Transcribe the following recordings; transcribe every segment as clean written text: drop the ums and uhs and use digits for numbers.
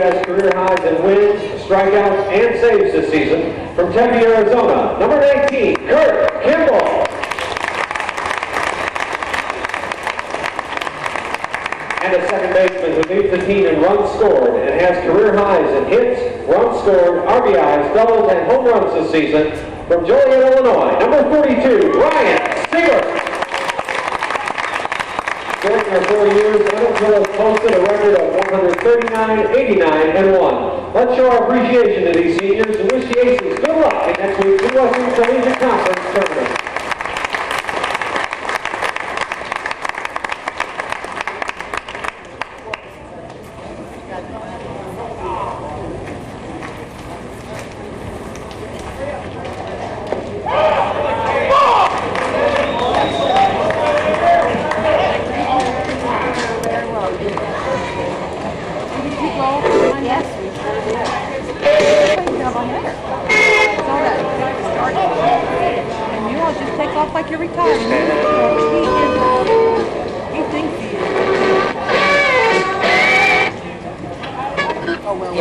has career highs in wins, strikeouts, and saves this season. From Tempe, Arizona, number 19, Kimball. And a second baseman who leads the team in runs scored and has career highs in hits, runs scored, RBIs, doubles, and home runs this season. From Joliet, Illinois, number 42, Seibert. During their 4 years, Edinburgh has posted a record of 139, 89, and 1. Let's show our appreciation to these seniors and wish the Aces good luck in next week's Western Collegiate Conference tournament.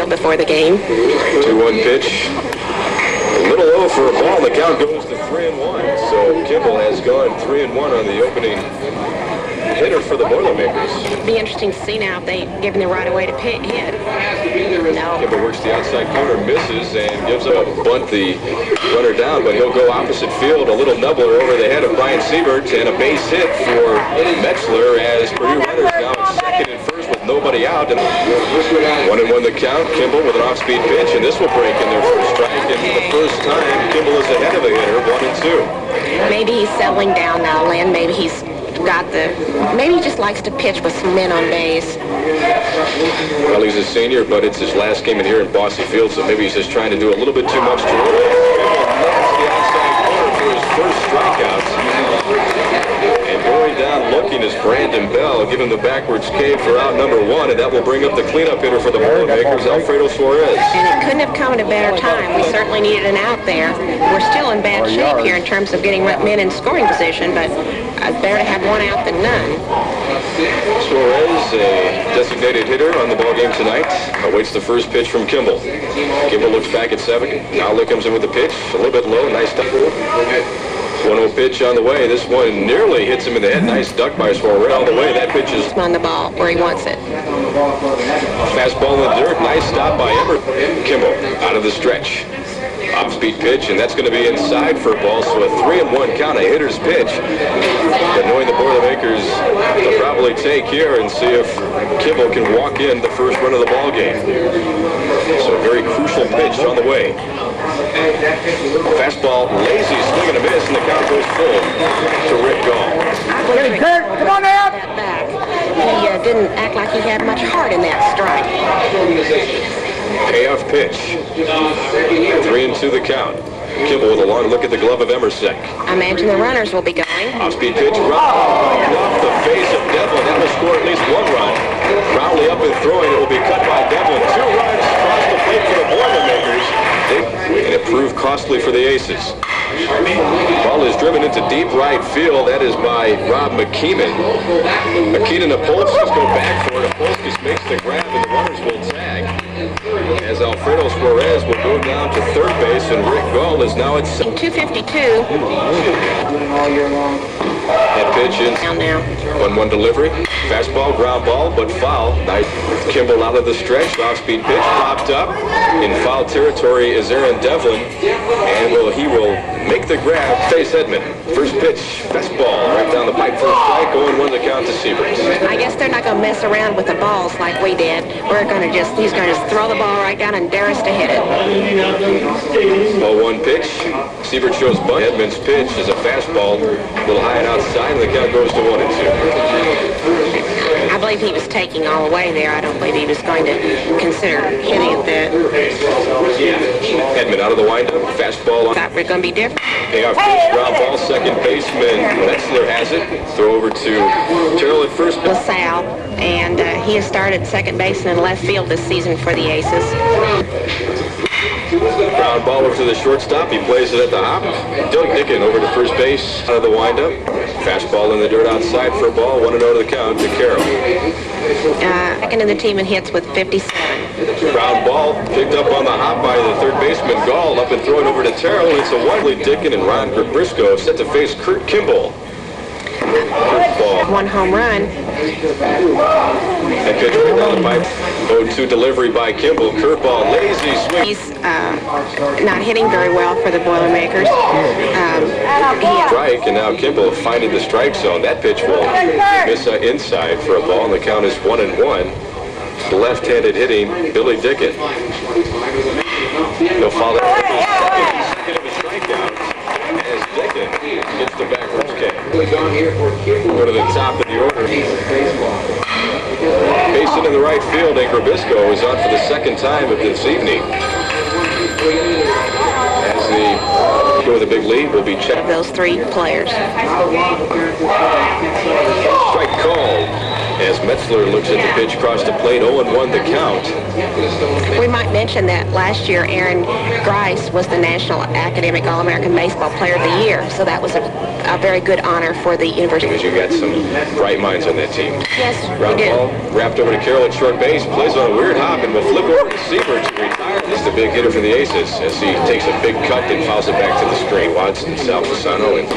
Before the game. 2-1 pitch. A little low for a ball. The count goes to 3-1. So Kimball has gone 3-1 on the opening hitter for the Boilermakers. It'd be interesting to see now if they give him the right away to hit. No. Kimball works the outside corner, misses, and gives up a bunt the runner down, but he'll go opposite field. A little nubbler over the head of Brian Seibert, and a base hit for Metzler as Purdue runners now at second and first with nobody out. And 1-1 the count. Kimball with an off-speed pitch, and this will break in their first strike. And for the first time, Kimball is ahead of a hitter, 1-2. Maybe he's settling down now, Lynn. Maybe he's maybe he just likes to pitch with some men on base. Well, he's a senior, but it's his last game in here in Bossy Field, so maybe he's just trying to do a little bit too much to that's the outside corner for his first strikeout. And going down looking is Brandon Bell, giving the backwards cave for out number 1, and that will bring up the cleanup hitter for the Boilermakers, Alfredo Suarez. And it couldn't have come at a better time. We certainly needed an out there. We're still in bad shape here in terms of getting men in scoring position, but it's better to have one out than none. Suarez, a designated hitter on the ballgame tonight, awaits the first pitch from Kimball. Kimball looks back at second. Now comes in with the pitch, a little bit low, nice duck. 1-0 pitch on the way. This one nearly hits him in the head. Nice duck by Suarez on the way. That pitch is on the ball where he wants it. Fastball in the dirt. Nice stop by Kimball out of the stretch. Off-speed pitch, and that's going to be inside for a ball, so a 3-1 count, a hitter's pitch. But knowing the Boilermakers will probably take here and see if Kimball can walk in the first run of the ball game. So a very crucial pitch on the way. Fastball, lazy, swing and a miss, and the count goes full to Rick Gall. Come on now! That back. He didn't act like he had much heart in that strike. Payoff pitch. 3-2 the count. Kimball with a long look at the glove of Emerson. I imagine the runners will be going. Off-speed pitch, right off the face of Devlin. That will score at least 1 run. Crowley up and throwing. It will be cut by Devlin. 2 runs across the plate for the Boilermakers. And it proved costly for the Aces. Ball is driven into deep right field. That is by Rob McKeeman. McKeeman and Apolskis go back for it. Apolskis makes the grab, and the runners will tag. As Alfredo Suarez will go down to third base, and Rick Gall is now at 252. And pitch in. 1-1 delivery. Fastball, ground ball, but foul. Nice. Kimball out of the stretch. Off-speed pitch popped up. In foul territory is Aaron Devlin. And he will make the grab. Face Edmond. First pitch. Fastball right down the pipe for a strike. 0-1 the count to Seibert. I guess they're not going to mess around with the balls like we did. He's going to just throw the ball right down and dare us to hit it. 0-1 pitch. Seibert shows bunt. Edmond's pitch is a fastball. A little high and outside, and the count goes to 1-2. I believe he was taking all the way there. I don't believe he was going to consider hitting it there. Edmond out of the windup. Fastball. Thought we're going to be different. Payoff pitch, ground ball. Second baseman Metzler has it. Throw over to Terrell at first. LaSalle, and he has started second base and left field this season for the Aces. Ground ball over to the shortstop. He plays it at the hop. Doug Dickin over to first base out of the windup. Fastball in the dirt outside for a ball. 1-0 to the count to Carroll. Second in the team in hits with 57. Ground ball picked up on the hop by the third baseman Gall, up and thrown over to Terrell. It's a one-way Dickin and Ron Briscoe set to face Kurt Kimball. One home run. That pitch right down the pipe. 0-2 delivery by Kimball. Curveball, lazy swing. He's not hitting very well for the Boilermakers. Strike, and now Kimball finding the strike zone. That pitch will miss inside for a ball, and the count is 1-1. Left-handed hitting, Billy Dickin. He'll follow second of a strikeout as Dickin gets the backwards kick. Go to the top of the order. Basin in the right field, and Grabisco is on for the second time of this evening. As the go with a big lead will be checked. Of those three players. Strike called as Metzler looks at the pitch across the plate. 0-1 the count. We might mention that last year Aaron Grice was the National Academic All-American Baseball Player of the Year, so that was a very good honor for the university. Because you got some bright minds on that team. Yes, Ground we do. ball wrapped over to Carroll at short base, plays on a weird hop, and will flip over to Seibert to retire. This is the big hitter for the Aces as he takes a big cut and fouls it back to the screen. Watson, Salvisano, and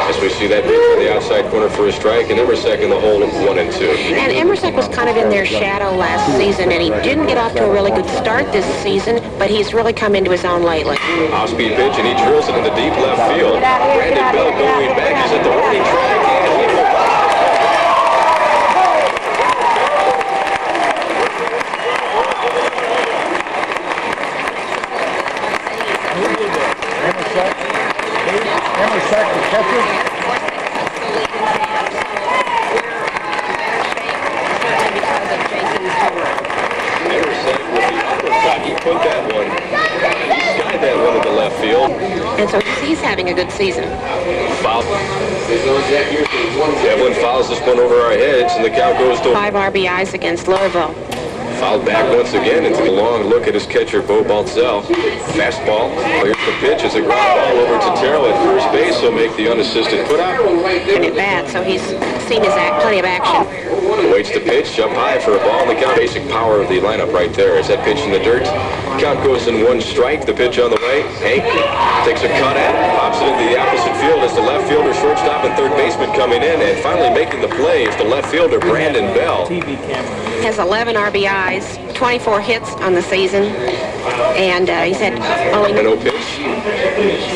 as we see that pitch on the outside corner for a strike, and Emersek in the hole of 1-2. And Emersek was kind of in their shadow last season, and he didn't get off to a really good start this season, but he's really come into his own lately. Off-speed pitch, and he drills it into deep left field. Brandon Bell going back. He's at the warning track, and he will Emersek, the catcher. He put that one. He skied that one at the left field. And so he's having a good season. Foul. Devlin fouls this one over our heads, and the count goes to 5 RBIs against Louisville. fouled back once again into the long look at his catcher, Bo Baltzell. Fastball. Here's the pitch. It's a ground ball over to Terrell at first base. He'll make the unassisted put out. And at bat, so he's seen his plenty of action. Waits the pitch, jump high for a ball, and the count. Basic power of the lineup right there. As that pitch in the dirt. Count goes in 1 strike. The pitch on the way. Hank takes a cut at it, pops it into the opposite field as the left fielder, shortstop, and third baseman coming in, and finally making the play is the left fielder, Brandon Bell. Has 11 RBIs, 24 hits on the season, and he's had only... No pitch.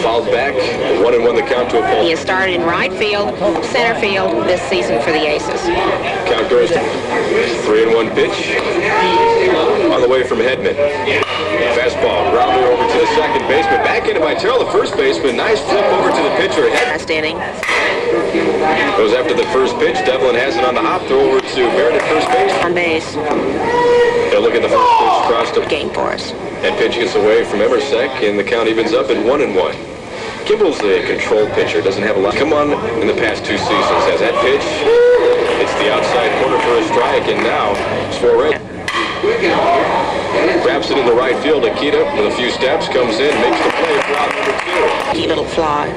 Fouled back. 1-1 the count to a pull. He has started in right field, center field this season for the Aces. Count goes to 3-1 pitch. On the way from Hedman. Fastball. Rounder over to the second baseman. Back into by Terrell, the first baseman. Nice flip over to the pitcher. Last inning. Goes after the first pitch. Devlin has it on the hop. Throw over to Barrett at first base. On base. They'll look at the first pitch across the Game for us. That pitch gets away from Emersek, and the count evens up at 1-1. Kimball's a controlled pitcher. Doesn't have a lot come on in the past 2 seasons. As that pitch, it's the outside corner for a strike, and now Suarez wraps it in the right field. Akita, with a few steps, comes in, makes the play for out number 2. Cute little fly.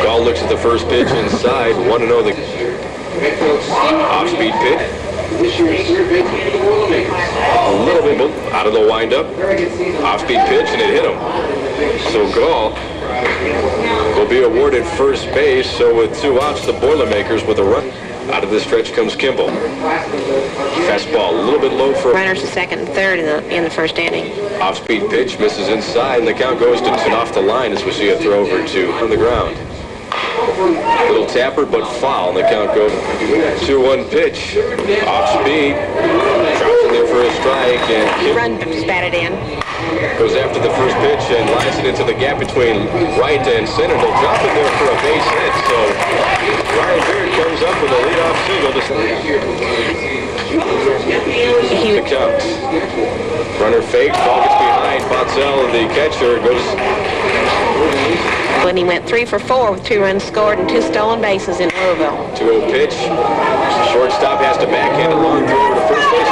Gall looks at the first pitch inside. 1-0 the off-speed pitch. A little bit out of the windup. Off-speed pitch, and it hit him. So Gall will be awarded first base. So with 2 outs, the Boilermakers with a run. Out of the stretch comes Kimball. Fastball, a little bit low for... Runners to second and third in the first inning. Off-speed pitch, misses inside, and the count goes to 2 off the line as we see a throw over to on the ground. Little tapper, but foul, and the count goes 2-1 pitch. Off-speed, drops in there for a strike, and Run batted in. goes after the first pitch and lines it into the gap between right and center. They'll drop it there for a base hit, so Ryan Beard comes up with a leadoff single to the count. Runner fakes, ball gets behind Baltzell, and the catcher goes... When he went 3 for 4 with 2 runs scored and 2 stolen bases in Louisville. 2-0 pitch. Shortstop has to backhand a long throw over to first base.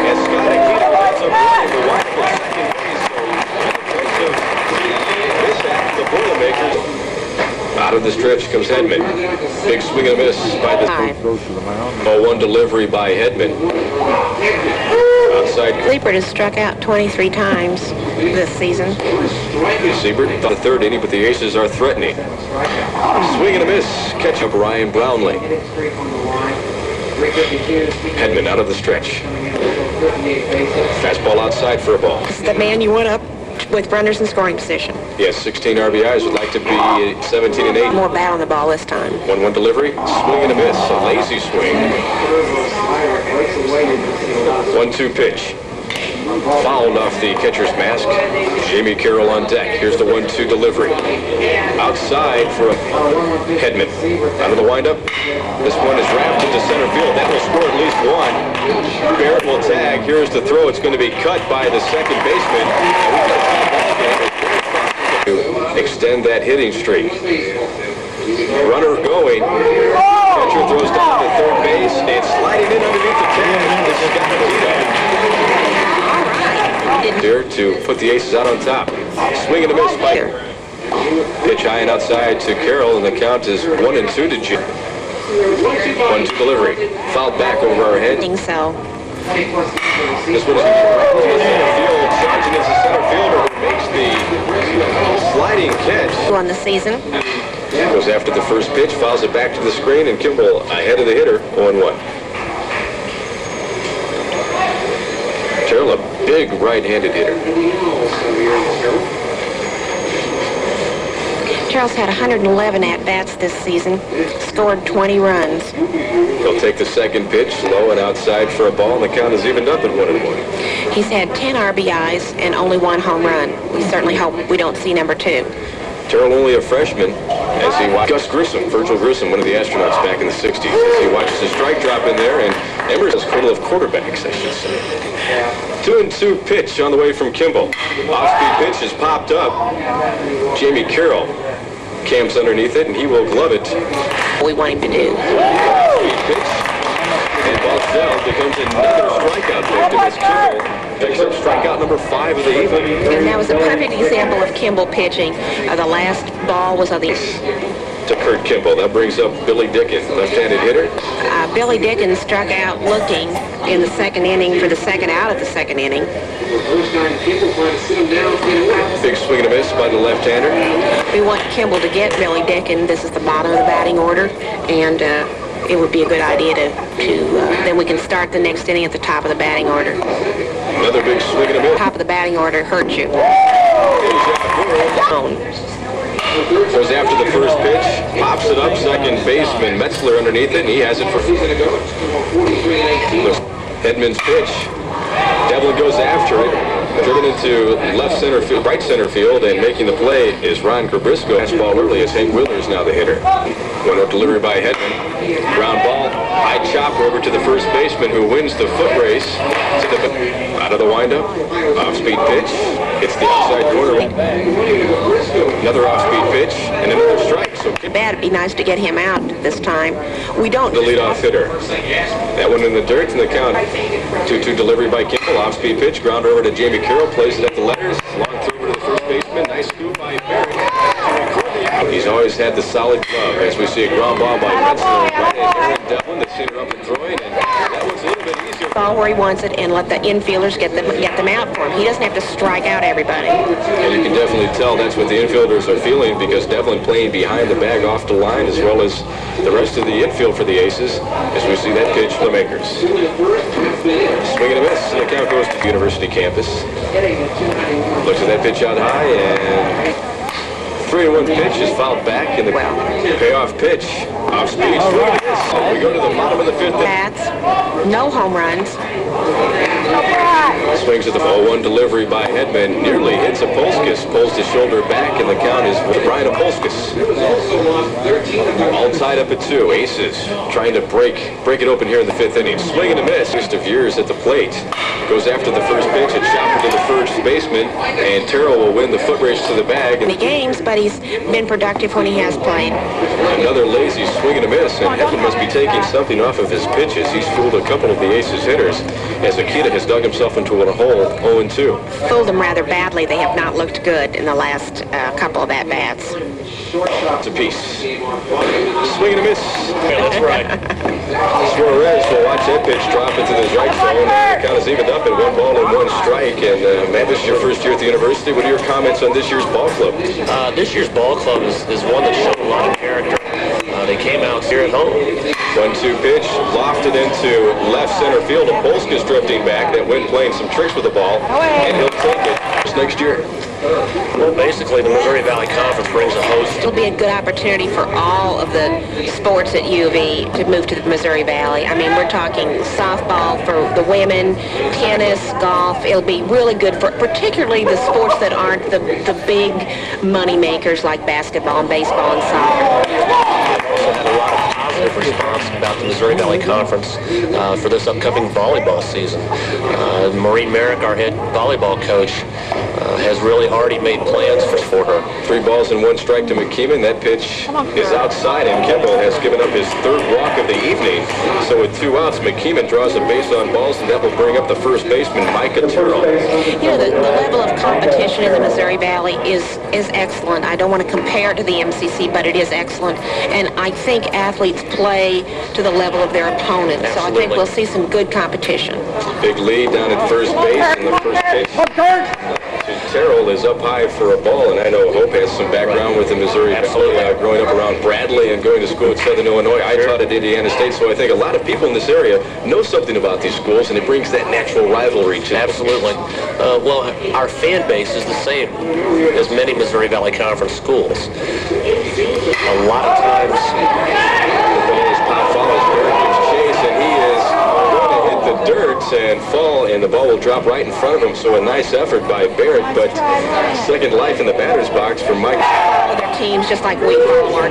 As Scott Akita runs up the wide second base. Out of the stretch comes Hedman. Big swing and a miss by the 0-1 delivery by Hedman. Outside. Seibert has struck out 23 times this season. Seibert, the third inning, but the Aces are threatening. Swing and a miss. Catch up Ryan Brownlee. Hedman out of the stretch. Fastball outside for a ball. It's the man you want up with runners in scoring position. Yes, 16 RBIs. Would like to be 17 and 8. More bat on the ball this time. 1-1 delivery. Swing and a miss. A lazy swing. 1-2 pitch. Fouled off the catcher's mask. Jamie Carroll on deck. Here's the 1-2 delivery. Outside for Hedman. Out of the windup. This one is drafted to center field. That will score at least one. Barrett will tag. Here's the throw. It's going to be cut by the second baseman. To extend that hitting streak. Runner going. Catcher throws down to third base. And sliding in underneath the tag. This is going to there to put the Aces out on top. Swing and a miss by pitch high and outside to Carroll, and the count is 1-2 to Jim. 1-2 delivery. Fouled back over our head. I think so. This one is right to the center field. Sargent is the center fielder who makes the sliding catch. On the season. Goes after the first pitch, fouls it back to the screen, and Kimball ahead of the hitter, 0-1. Terrell, a big right-handed hitter. Charles had 111 at-bats this season, scored 20 runs. He'll take the second pitch, low and outside for a ball, and the count is evened up at 1-1. He's had 10 RBIs and only 1 home run. We certainly hope we don't see number 2. Terrell only a freshman as he watched Gus Grissom, Virgil Grissom, one of the astronauts back in the 60s, as he watches the strike drop in there, and Emerson's cradle of quarterbacks, I should say. 2-2 pitch on the way from Kimball. Off-speed pitch is popped up. Jamie Carroll camps underneath it, and he will glove it. We want him to do. Off-speed pitch, and Boswell becomes another strikeout victim as Kimball picks up strikeout number 5 of the evening. And that was a perfect example of Kimball pitching. The last ball was of the... To Kurt Kimball. That brings up Billy Dickens, left-handed hitter. Billy Dickens struck out looking in the second inning for the second out of the second inning. Big swing and a miss by the left-hander. We want Kimball to get Billy Dickens. This is the bottom of the batting order, and it would be a good idea to then we can start the next inning at the top of the batting order. Another big swing and a miss. Top of the batting order hurts you. Goes after the first pitch, pops it up, second baseman Metzler underneath it, and he has it for Hedman's pitch. Devlin goes after it, driven into left center field, right center field, and making the play is Ron Cabrisco. Fastball early as Hank Wheeler is now the hitter. 1-0 delivery by Hedman. Ground ball, high chopper over to the first baseman who wins the foot race. Out of the windup, off-speed pitch. It's the outside corner. Another off-speed pitch and another strike. So It'd be nice to get him out this time. We don't. The leadoff hitter. That one in the dirt, and the count. 2-2 delivery by Kimball. Off-speed pitch. Ground over to Jamie Carroll. Plays it at the letters. Long throw over to the first baseman. Nice scoop by Barrett. He's always had the solid glove. As we see a ground ball by Metzler. Right at Aaron Devlin. They've seen it up and throwing, and that one's a little bit easier. Ball where he wants it and let the infielders get them out for him. He doesn't have to strike out everybody. And you can definitely tell that's what the infielders are feeling, because Devlin playing behind the bag off the line, as well as the rest of the infield for the Aces, as we see that pitch for the Makers. Swing and a miss, and the count goes to the University campus. Looks at that pitch out high, and 3-1 pitch is fouled back in the payoff pitch. Off speed. So we go to the bottom of the 5th. Bats, no home runs. Swings at the 0-1 delivery by Hedman. Nearly hits Apolskis. Pulls the shoulder back, and the count is for Brian Apolskis. All tied up at 2. Aces trying to break it open here in the 5th inning. Swing and a miss. Just of years at the plate. Goes after the first pitch and chopper to the first baseman, and Terrell will win the foot race to the bag. In the games, but he's been productive when he has played. Another lazy swing and a miss, and Hedman must be taking something off of his pitches. He's fooled a couple of the Aces hitters, as Akita has dug himself into a hole. 0-2. Fooled them rather badly. They have not looked good in the last couple of at-bats. It's a piece. Swing and a miss. Yeah, that's right. Suarez will watch that pitch drop into the right zone. The count is evened up at 1-1 strike. And Matt, this is your first year at the university. What are your comments on this year's ball club? This year's ball club is one that showed a lot of character. They came out here at home. 1-2 pitch, lofted into left center field. Polska's drifting back. That wind playing some tricks with the ball, and he'll take it next year. Well, basically, the Missouri Valley Conference brings a host. It'll be a good opportunity for all of the sports at U of E to move to the Missouri Valley. I mean, we're talking softball for the women, tennis, golf. It'll be really good for particularly the sports that aren't the big money makers like basketball and baseball and soccer. Also had a lot of positive response about the Missouri Valley Conference for this upcoming volleyball season. Maureen Merrick, our head volleyball coach, has really already made plans for her. 3-1 strike to McKeeman. That pitch is outside, and Kimball has given up his third walk of the evening. So with 2 outs, McKeeman draws a base on balls, and that will bring up the first baseman, Micah Terrell. You know, the level of competition in the Missouri Valley is excellent. I don't want to compare it to the MCC, but it is excellent. And I think athletes play to the level of their opponents. Absolutely. So I think we'll see some good competition. Big lead down at first base, and the first pitch. Terrell is up high for a ball, and I know Hope has some background with the Missouri Valley, growing up around Bradley and going to school at Southern Illinois. I taught at Indiana State, so I think a lot of people in this area know something about these schools, and it brings that natural rivalry to Absolutely. Well, our fan base is the same as many Missouri Valley Conference schools. A lot of times, the ball is pop follows Barrett's chase, and he is going to hit the dirt and fall, and the ball will drop right in front of him. So a nice effort by Barrett, but second life in the batter's box for Mike. Follow their teams just like we follow our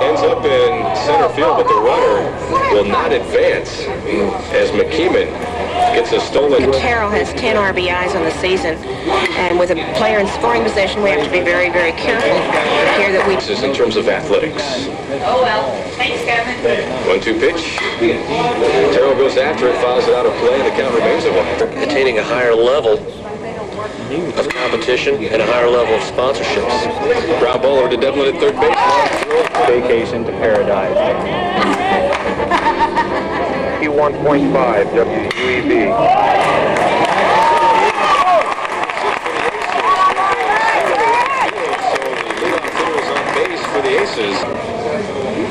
Ends up in center field, but the runner will not advance as McKeeman gets a stolen. Terrell has 10 RBIs on the season, and with a player in scoring position, we have to be very, very careful here that we... This is in terms of athletics. Oh, well. Thanks, Kevin. 1-2 pitch. Terrell goes after it, fouls it out of play, and the count remains at 1. attaining a higher level of competition and a higher level of sponsorships. Ground ball over to Devlin at third base. Vacation to paradise. P1.5 WUEB.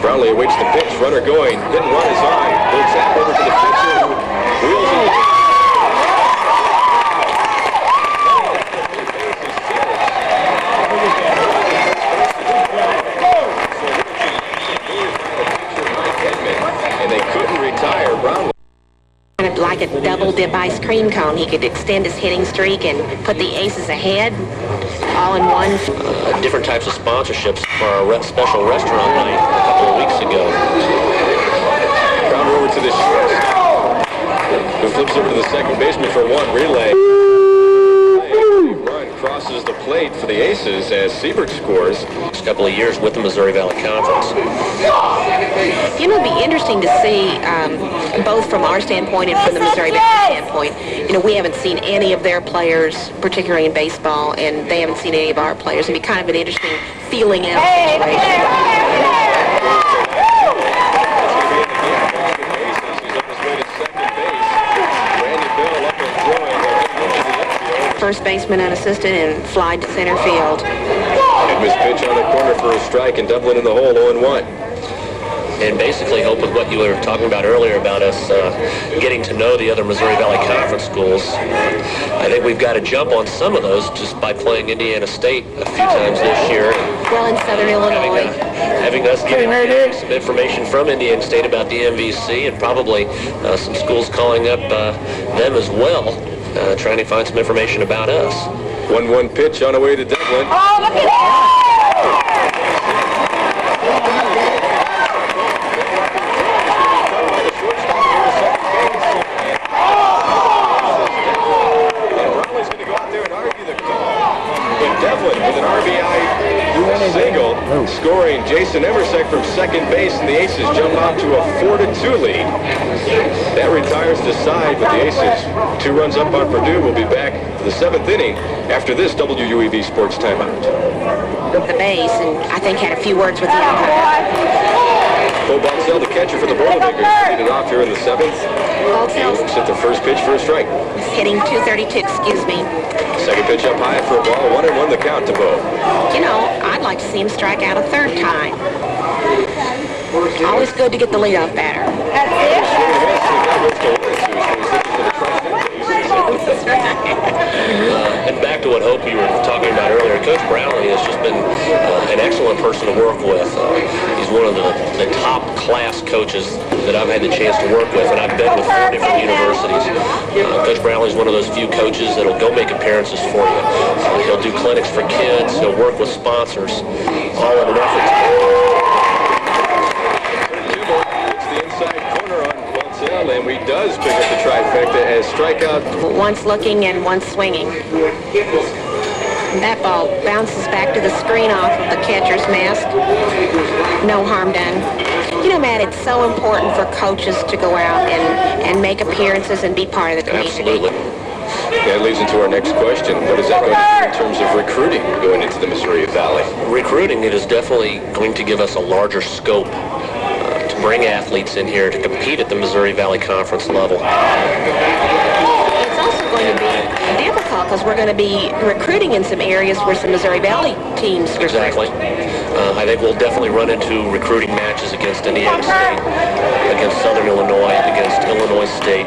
Brownlee awaits the pitch. Runner going. Didn't run his eye. Little tap over to the pitcher. Wheels it. And they couldn't retire Brownlee. Kind of like a double dip ice cream cone. He could extend his hitting streak and put the aces ahead all in one. Different types of sponsorships for our special restaurant night a couple of weeks ago. Grounder over to the short. Who flips over to the second baseman for one relay. Run crosses the plate for the Aces as Seibert scores. Next couple of years with the Missouri Valley Conference. You know, it'd be interesting to see, both from our standpoint and from the Missouri Valley standpoint. You know, we haven't seen any of their players, particularly in baseball, and they haven't seen any of our players. It'd be kind of an interesting feeling out situation. First baseman unassisted and fly to center field. Edmonds pitch on the corner for a strike, and Devlin in the hole, 0-1. And basically hope with what you were talking about earlier about us getting to know the other Missouri Valley Conference schools. I think we've got to jump on some of those just by playing Indiana State a few times this year. Well, in Southern Illinois. Having us get some information from Indiana State about the MVC, and probably some schools calling up them as well, trying to find some information about us. 1-1 pitch on the way to Devlin. Oh, look at that! Devlin with an RBI single, scoring Jason Emersek from second base, and the Aces jump out to a 4-2 lead. That retires the side, but the Aces 2 runs up on Purdue. Will be back the 7th inning after this WUEV Sports timeout. The base, and I think had a few words with the umpire. Bo Baltzell, the catcher for the Boilermakers, lead it off here in the 7th. Baltzell's Hits the first pitch for a strike. hitting 232, excuse me. Second pitch up high for a ball, 1-1 the count to Bo. You know, I'd like to see him strike out a third time. Always good to get the leadoff batter. And back to what Hope you were talking about earlier, Coach Brownlee has just been an excellent person to work with. He's one of the top class coaches that I've had the chance to work with, and I've been with 4 different universities. Coach Brownlee is one of those few coaches that will go make appearances for you. He'll do clinics for kids. He'll work with sponsors, all in an effort to... And he does pick up the trifecta as strikeout. Once looking and once swinging. That ball bounces back to the screen off of the catcher's mask. No harm done. You know, Matt, it's so important for coaches to go out and make appearances and be part of the community. Absolutely. That leads into our next question. What is that going to do in terms of recruiting going into the Missouri Valley? Recruiting, it is definitely going to give us a larger scope to bring athletes in here to compete at the Missouri Valley Conference level. It's also going to be difficult because we're going to be recruiting in some areas where some Missouri Valley teams recruit. Exactly. I think we'll definitely run into recruiting matches against Indiana State, against Southern Illinois, against Illinois State,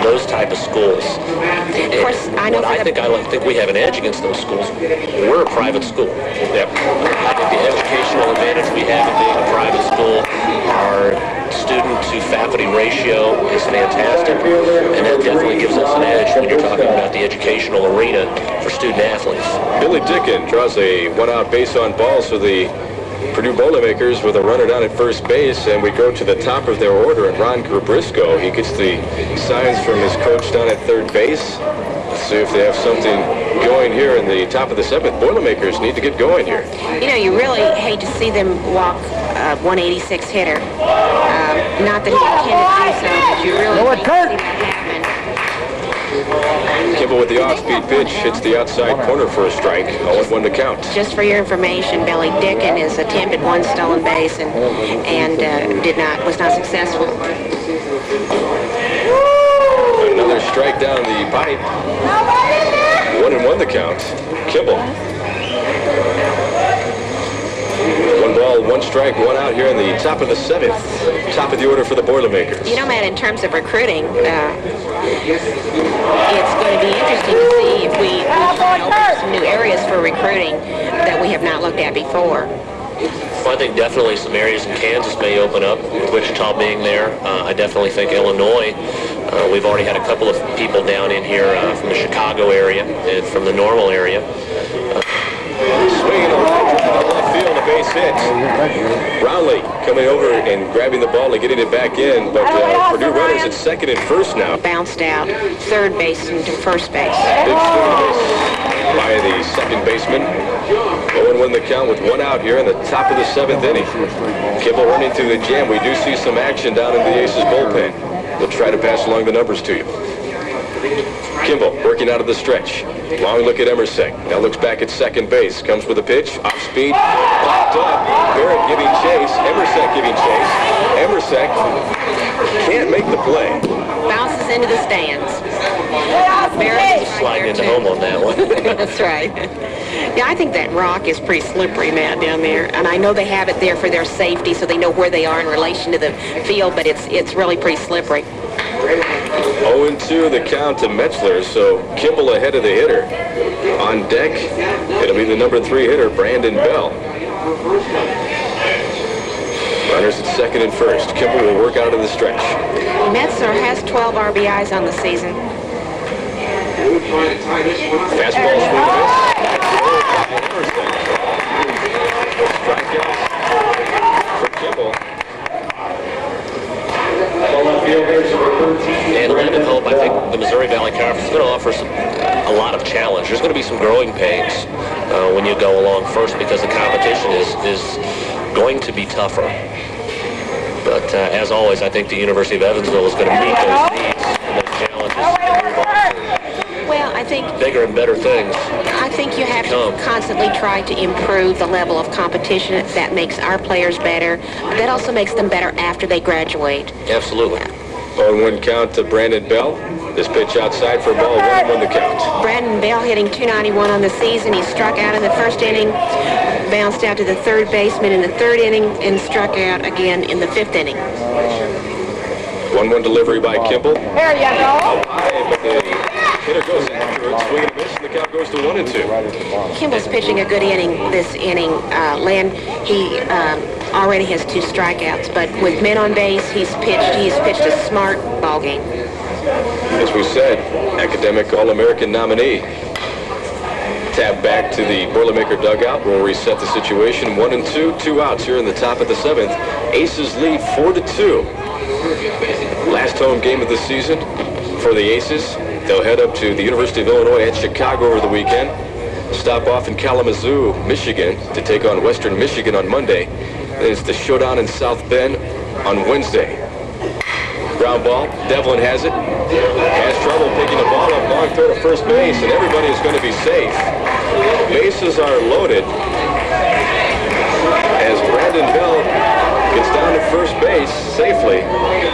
those type of schools. Of course, I know. I think we have an edge against those schools. We're a private school. Yep. I think the educational advantage we have in being a private school, our student-to-faculty ratio is fantastic, and that definitely gives us an edge when you're talking about the educational arena for student-athletes. Billy Dickin draws a one-out base on balls for the Purdue Boilermakers with a runner down at first base, and we go to the top of their order, and Ron Grabrisco, he gets the signs from his coach down at third base. Let's see if they have something going here in the top of the 7th. Boilermakers need to get going here. You know, you really hate to see them walk a 186 hitter. Not that he intended to do so, but you really hate to see that happen. Kimball with the off-speed pitch hits the outside corner for a strike. 0-1 to count. Just for your information, Billy Dickin has attempted one stolen base and was not successful. Another strike down the pipe. 1-1 the count. Kimball. 1 ball, 1 strike, 1 out here in the top of the 7th. Top of the order for the Boilermakers. You know, Matt, in terms of recruiting, it's going to be interesting to see if we can open some new areas for recruiting that we have not looked at before. Well, I think definitely some areas in Kansas may open up, Wichita being there. I definitely think Illinois. We've already had a couple of people down in here from the Chicago area and from the Normal area. Swinging the left field, a base hit. Brownlee coming over and grabbing the ball and getting it back in, but Purdue runners at second and first now. Bounced out third base into first base. Big swing and a miss by the second baseman. 0-1 the count with 1 out here in the top of the 7th inning. Kimball running through the jam. We do see some action down in the Aces bullpen. We'll try to pass along the numbers to you. Kimball working out of the stretch. Long look at Emersek. Now looks back at second base. Comes with a pitch. Off speed. Popped up. Barrett giving chase. Emersek giving chase. Emersek can't make the play. Bounces into the stands. Barrett's Sliding into home on that one. That's right. Yeah, I think that rock is pretty slippery, Matt, down there. And I know they have it there for their safety so they know where they are in relation to the field, but it's really pretty slippery. 0-2 the count to Metzler, so Kimball ahead of the hitter. On deck, it'll be the number 3 hitter, Brandon Bell. Runners at second and first. Kimball will work out of the stretch. Metzler has 12 RBIs on the season. Fastball swing and miss. Strikeouts for Kimball. And Landon Hope, I think the Missouri Valley Conference is going to offer a lot of challenge. There's going to be some growing pains when you go along first because the competition is going to be tougher. But as always, I think the University of Evansville is going to meet those needs and those challenges and move on to Well, I think bigger and better things. I think you have to constantly try to improve the level of competition. That makes our players better. That also makes them better after they graduate. Absolutely. 0-1 count to Brandon Bell. This pitch outside for a ball, 1-1 the count. Brandon Bell hitting .291 on the season. He struck out in the first inning, bounced out to the third baseman in the third inning, and struck out again in the fifth inning. 1-1 delivery by Kimball. There you go. But the hitter goes after it, swing and miss, and the count goes to 1-2. Kimball's pitching a good inning this inning. Len, he already has 2 strikeouts, but with men on base, he's pitched a smart ball game. As we said, academic All-American nominee. Tap back to the Boilermaker dugout. We'll reset the situation. 1-2, 2 outs here in the top of the 7th. Aces lead 4-2. Last home game of the season for the Aces. They'll head up to the University of Illinois at Chicago over the weekend. Stop off in Kalamazoo, Michigan to take on Western Michigan on Monday. Then it's the showdown in South Bend on Wednesday. Ground ball. Devlin has it. Has trouble picking the ball up long throw to first base, and everybody is going to be safe. Bases are loaded as Brandon Bell gets down to first base safely.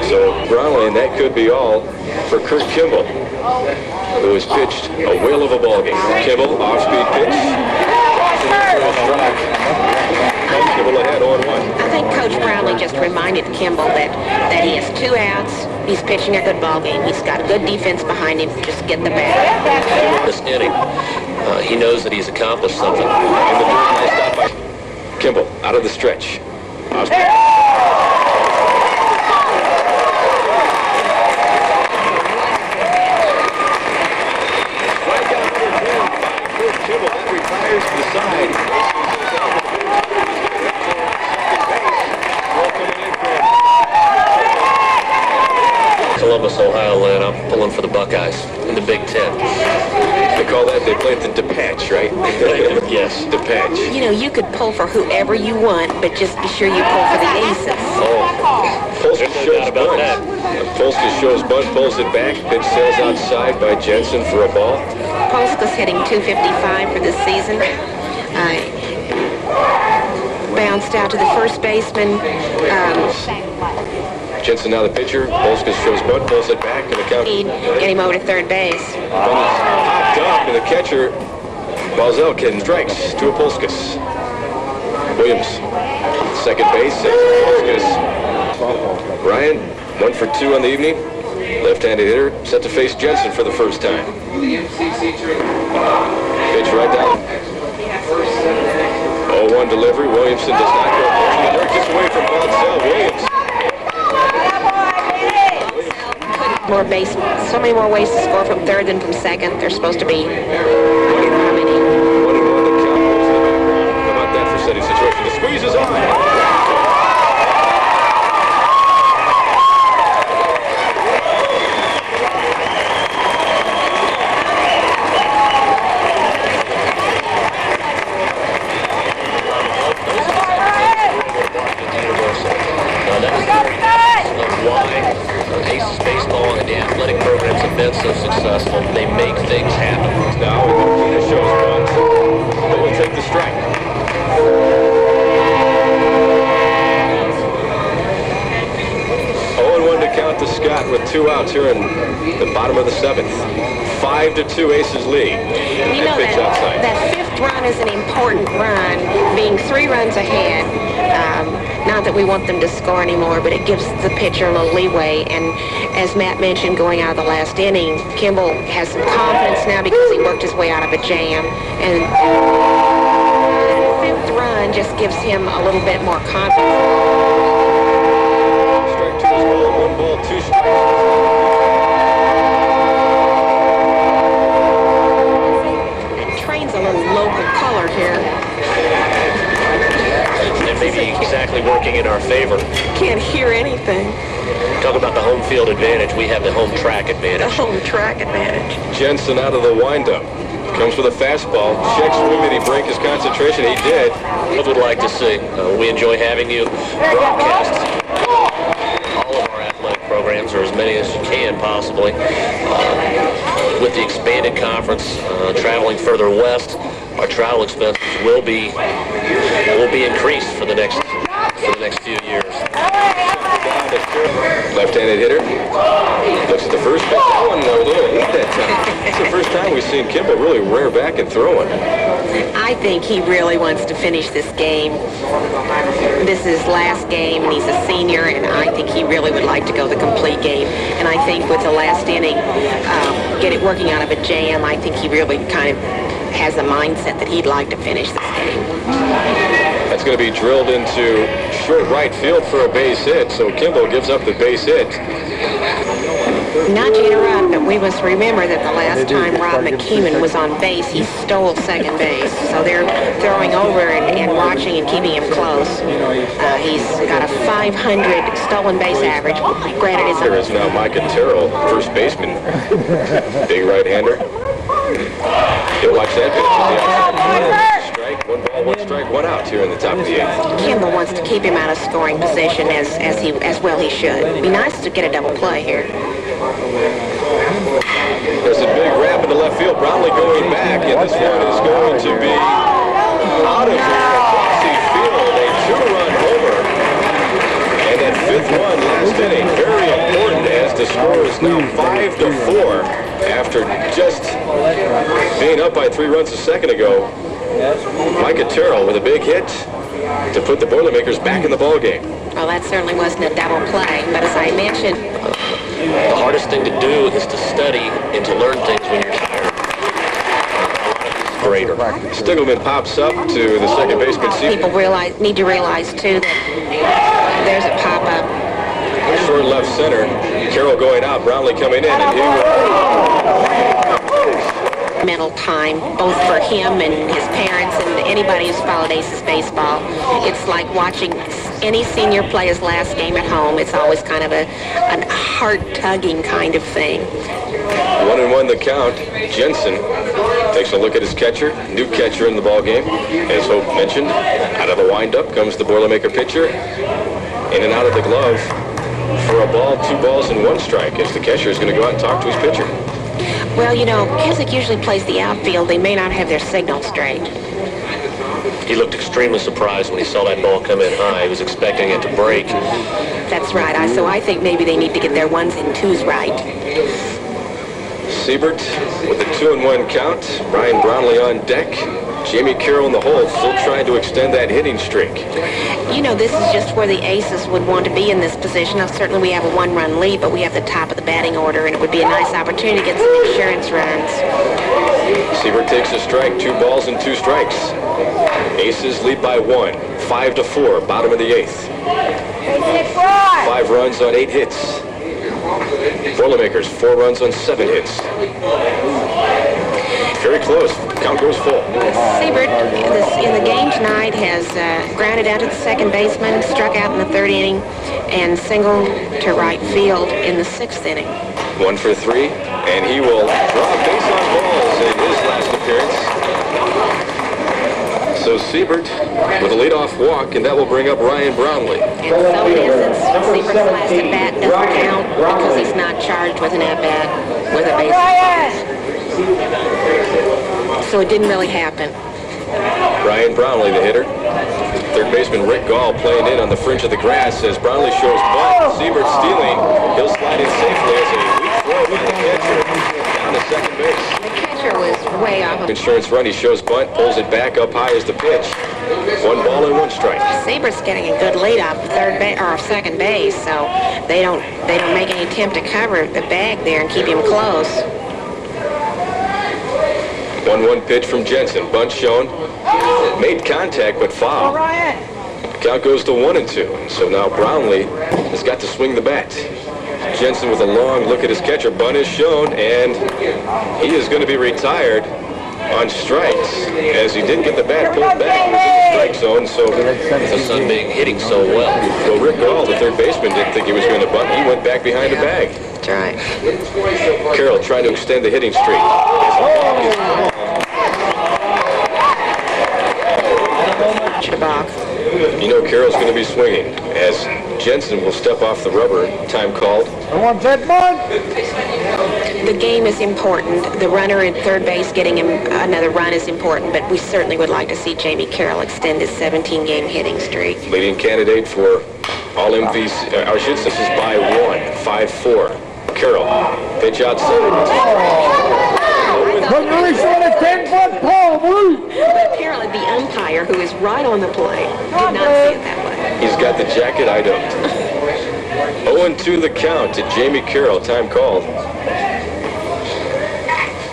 So Brownlee, and that could be all for Kurt Kimball, who has pitched a whale of a ball game. Kimball, off-speed pitch. Kimball ahead 0-1. I think Coach Brownlee just reminded Kimball that he has 2 outs. He's pitching a good ball game. He's got good defense behind him. Just get the bat. This inning, he knows that he's accomplished something. And the nice stop by Kimball out of the stretch. Off-speed. Kimball that retires to the side. Columbus, Ohio, Len. I'm pulling for the Buckeyes in the Big Ten. They call that, they play it the DePatch, right? Yes. DePatch. You know, you could pull for whoever you want, but just be sure you pull for the Aces. Polska No shows doubt about bunt. that. Polska shows bunt, pulls it back, pitch sails outside by Jensen for a ball. Polska's hitting .255 for this season. Bounced out to the first baseman. Jensen now the pitcher. Polska shows bunt, pulls it back, and the count. Get him over to third base. Popped up, and the catcher, Balzelkin, strikes to a Polskas. Williams, second base, Polskas. Ryan, 1 for 2 on the evening. Left-handed hitter, set to face Jensen for the first time. Pitch right down. 0-1 delivery. Williamson does not go. Gets away from Balzel. Williams. More base, so many more ways to score from third than from second. They're supposed to be. I don't know how many. 1-1 the count goes to the background. How about that for setting situation? The squeeze is on. Aces baseball and the athletic programs have been so successful. They make things happen. Now, Tina shows bunt. They will take the strike. 0-1 to count to Scott with 2 outs here in the bottom of the 7th. 5-2 Aces lead. You know Pitch outside. that 5th run is an important run, being 3 runs ahead. Not that we want them to score anymore, but it gives the pitcher a little leeway. And as Matt mentioned, going out of the last inning, Kimball has some confidence now because he worked his way out of a jam. And the 5th run just gives him a little bit more confidence. Strike 2 is ball, 1 ball, 2 strikes. And Train's a little local color here. It may be exactly working in our favor. Can't hear anything. Talk about the home field advantage. We have the home track The advantage. home track advantage. Jensen out of the windup. Comes with a fastball. Checks with him. Did he break his concentration? He did. What would like to see? We enjoy having you broadcast all of our athletic programs, or as many as you can possibly. With the expanded conference, traveling further west, our travel expenses will be increased for the next few years. Left-handed hitter. Looks at the first pitch. That one, a little heat that time. It's the first time we've seen Kimball really rear back and throwing. I think he really wants to finish this game. This is his last game, and he's a senior, and I think he really would like to go the complete game. And I think with the last inning, working out of a jam, I think he really kind of has a mindset that he'd like to finish this game. That's going to be drilled into short right field for a base hit, so Kimball gives up the base hit. Not to interrupt, but we must remember that the last time Rob McKeeman was on base, he stole second base. So they're throwing over and watching and keeping him close. He's got a 500 stolen base average. Granted, There is now Micah Terrell, first baseman. Big right-hander. He'll watch that pitch. Strike, 1 ball, 1 strike, 1 out here in the top of the 8th. Kimball wants to keep him out of scoring position as well he should. It'd be nice to get a double play here. There's a big wrap into left field. Brownlee going back, and this one is going to be out of here across the field. A 2-run homer. And that 5th one last inning, very important as the score is now 5-4 after just being up by 3 runs a second ago. Micah Terrell with a big hit to put the Boilermakers back in the ballgame. Well, that certainly wasn't a double play, but as I mentioned, The hardest thing to do is to study and to learn things when you're tired. Greater. Stiglman pops up to the second baseman. people need to realize, too, that there's a pop-up. Short left center. Carroll going out. Brownlee coming in. And he Mental time, both for him and his parents and anybody who's followed Aces baseball. It's like watching any senior play his last game at home. It's always kind of a heart-tugging kind of thing. 1-1 the count. Jensen takes a look at his catcher. New catcher in the ball game. As Hope mentioned, out of the windup comes the Boilermaker pitcher. In and out of the glove for a ball, 2 balls and 1 strike, as the catcher is going to go out and talk to his pitcher. Well, you know, Keswick usually plays the outfield. They may not have their signal straight. He looked extremely surprised when he saw that ball come in high. He was expecting it to break. That's right. So I think maybe they need to get their 1s and 2s right. Seibert with the 2-1 count. Brian Brownlee on deck. Jamie Carroll in the hole, still trying to extend that hitting streak. You know, this is just where the Aces would want to be in this position. Now, certainly we have a 1-run lead, but we have the top of the batting order, and it would be a nice opportunity to get some insurance runs. Seibert takes a strike, 2 balls and 2 strikes. Aces lead by 1, 5-4, bottom of the 8th. 5 runs on 8 hits. Boilermakers, 4 runs on 7 hits. Very close. Count goes full. Seibert, in the game tonight, has grounded out to the second baseman, struck out in the 3rd inning, and singled to right field in the 6th inning. 1 for 3, and he will draw base on balls in his last appearance. So Seibert with a leadoff walk, and that will bring up Ryan Brownlee. And so it is, since Seibert's last at-bat doesn't count because he's not charged with an at-bat with a base. So it didn't really happen. Ryan Brownlee, the hitter. 3rd baseman Rick Gall playing in on the fringe of the grass as Brownlee shows bunt. Seibert stealing. He'll slide in safely as a weak throw by the catcher down to second base. The catcher was way off. Insurance run. He shows bunt, pulls it back up high as the pitch. 1 ball and 1 strike. Seibert's getting a good lead off second base, so they don't make any attempt to cover the bag there and keep him close. 1-1 pitch from Jensen. Bunt shown. Made contact, but foul. Count goes to 1-2. So now Brownlee has got to swing the bat. Jensen with a long look at his catcher. Bunt is shown, and he is going to be retired on strikes as he didn't get the bat pulled back. He was in the strike zone, so With the sun being hitting so well. Well, Rick Gall, the 3rd baseman, didn't think he was going to bunt. He went back behind the bag. That's right. Carroll trying to extend the hitting streak. You know Carroll's going to be swinging as Jensen will step off the rubber. Time called. The game is important. The runner in third base getting him another run is important, but we certainly would like to see Jamie Carroll extend his 17-game hitting streak. Leading candidate for all MVC. This is by 1, 5-4. Carroll, pitch outside. But apparently the umpire, who is right on the plate, did not see it that way. He's got the jacket, I don't. 0-2 the count to Jamie Carroll. Time called.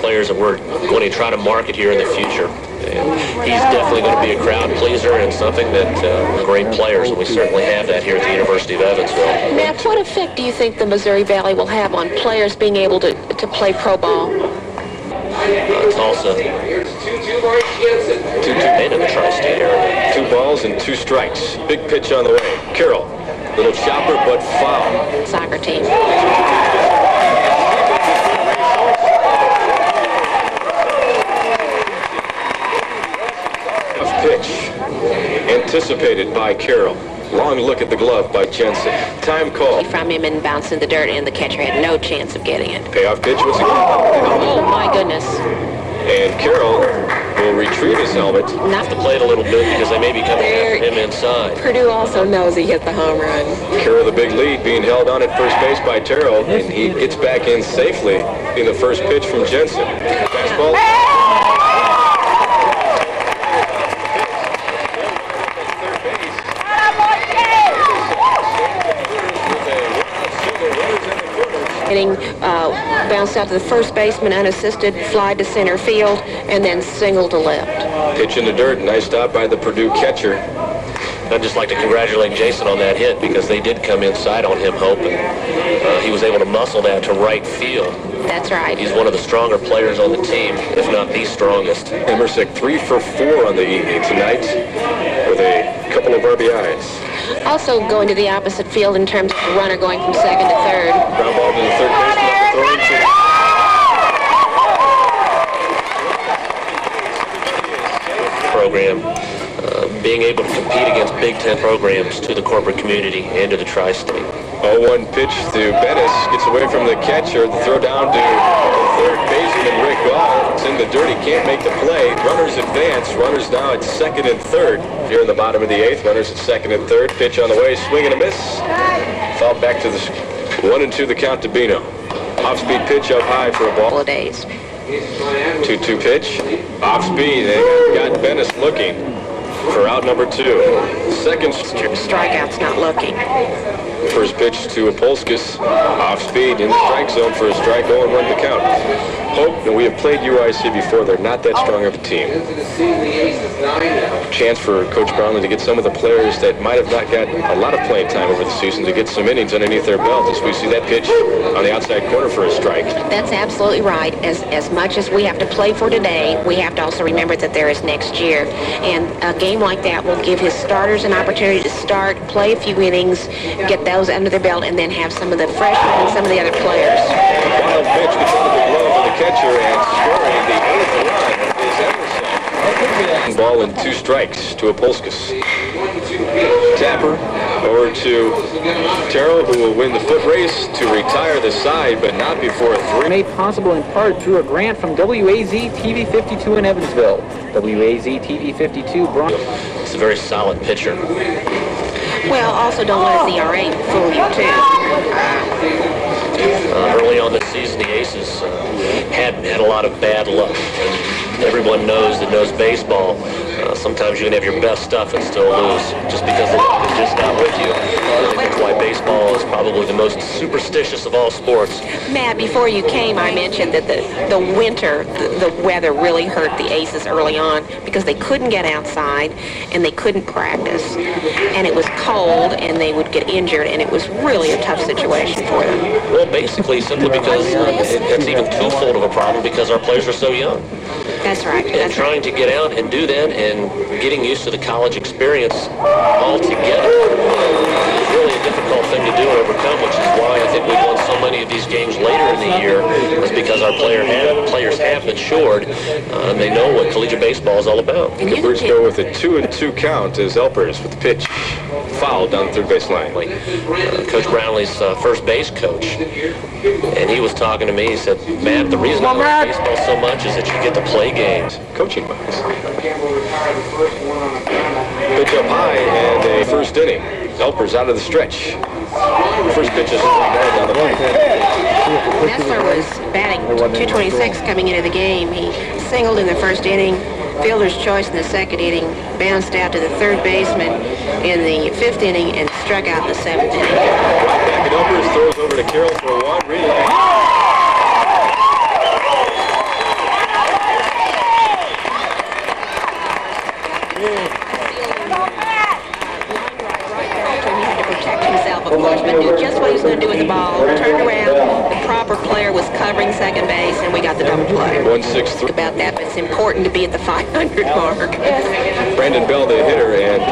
Players that we're going to try to market here in the future. And he's definitely going to be a crowd pleaser and something that great players, and we certainly have that here at the University of Evansville. Now, what effect do you think the Missouri Valley will have on players being able to play pro ball? It's also 2-2 in the tri-state area. 2 balls and 2 strikes. Big pitch on the way. Carroll, little chopper but foul. Soccer team. Pitch anticipated by Carroll. Long look at the glove by Jensen. Time call. From him and bounced in the dirt, and the catcher had no chance of getting it. Payoff pitch was again. Oh, my goodness. And Carroll will retrieve his helmet. Not To play it a little bit because they may be coming after him inside. Purdue also knows he hit the home run. Carroll the big lead being held on at first base by Terrell, and he gets back in safely in the first pitch from Jensen. Fastball. Getting bounced out to the first baseman unassisted, fly to center field, and then single to left. Pitch in the dirt. Nice stop by the Purdue catcher. I'd just like to congratulate Jason on that hit because they did come inside on him, Hope, and he was able to muscle that to right field. That's right. He's one of the stronger players on the team, if not the strongest. Emersick 3 for 4 on the evening tonight with a couple of RBIs. Also going to the opposite field in terms of the runner going from second to third. Ground ball to the third baseman. Throwing to the program, being able to compete against Big Ten programs to the corporate community and to the tri-state. 0-1 pitch to Bettis. Gets away from the catcher. The throw down to third baseman Rick Gall. It's in the dirt. He can't make the play. Runners advance. Runners now at second and third. Here in the bottom of the 8th. Runners at second and third. Pitch on the way. Swing and a miss. Foul back to the 1-2 the count to Bino. Off-speed pitch up high for a ball. days. 2-2 pitch. Off-speed. They got Bettis looking for out number 2. Second Strikeout's not looking. first pitch to Apolskis. Off-speed in the strike zone for a strike. 0-1 to count. Hope, and we have played UIC before. They're not that strong of a team. Chance for Coach Brownlee to get some of the players that might have not got a lot of playing time over the season to get some innings underneath their belt as we see that pitch on the outside corner for a strike. That's absolutely right. As much as we have to play for today, we have to also remember that there is next year. And a game like that will give his starters an opportunity to start, play a few innings, get those under their belt, and then have some of the freshmen and some of the other players. Wild pitch gets under the glove of the catcher, and scoring the 8th run is Emerson. Ball and 2 strikes to Apolskis. Tapper over to Terrell, who will win the foot race to retire the side, but not before 3. Made possible in part through a grant from WAZ TV 52 in Evansville. WAZ TV 52 brought. He's a very solid pitcher. Well, also don't let his ERA fool you, too. Early on this season, the Aces had a lot of bad luck. And everyone knows that knows baseball. Sometimes you can have your best stuff and still lose just because the luck is just not with you. I think that's why baseball is probably the most superstitious of all sports. Matt, before you came, I mentioned that the winter, the weather really hurt the Aces early on because they couldn't get outside and they couldn't practice. And it was cold and they would get injured, and it was really a tough situation for them. Well, basically simply because it's even twofold of a problem because our players are so young. That's right. And trying to get out and do that and getting used to the college experience altogether is really a difficult thing to do and overcome, which is why I think we've won so many of these games later in the year, is because our players have matured. They know what collegiate baseball is all about. The Birds go with a 2-2 count as Elpers with the pitch foul down the third base line. Coach Brownlee's first base coach, and he was talking to me. He said, "Matt, the reason I love baseball so much is that you get to play games." Coaching wise. Pitch up high and a first inning. Elpers out of the stretch. First pitch is down the line. Nessler was batting 226 coming into the game. He singled in the first inning, fielder's choice in the second inning, bounced out to the third baseman in the fifth inning, and struck out in the seventh inning. Right back at Elpers, throws over to Carroll for a one. Relay. Of course, but knew just what he was going to do with the ball. Turned around, the proper player was covering second base, and we got the double play. 1-6-3. About that, but it's important to be at the 500 mark. Brandon Bell, the hitter, and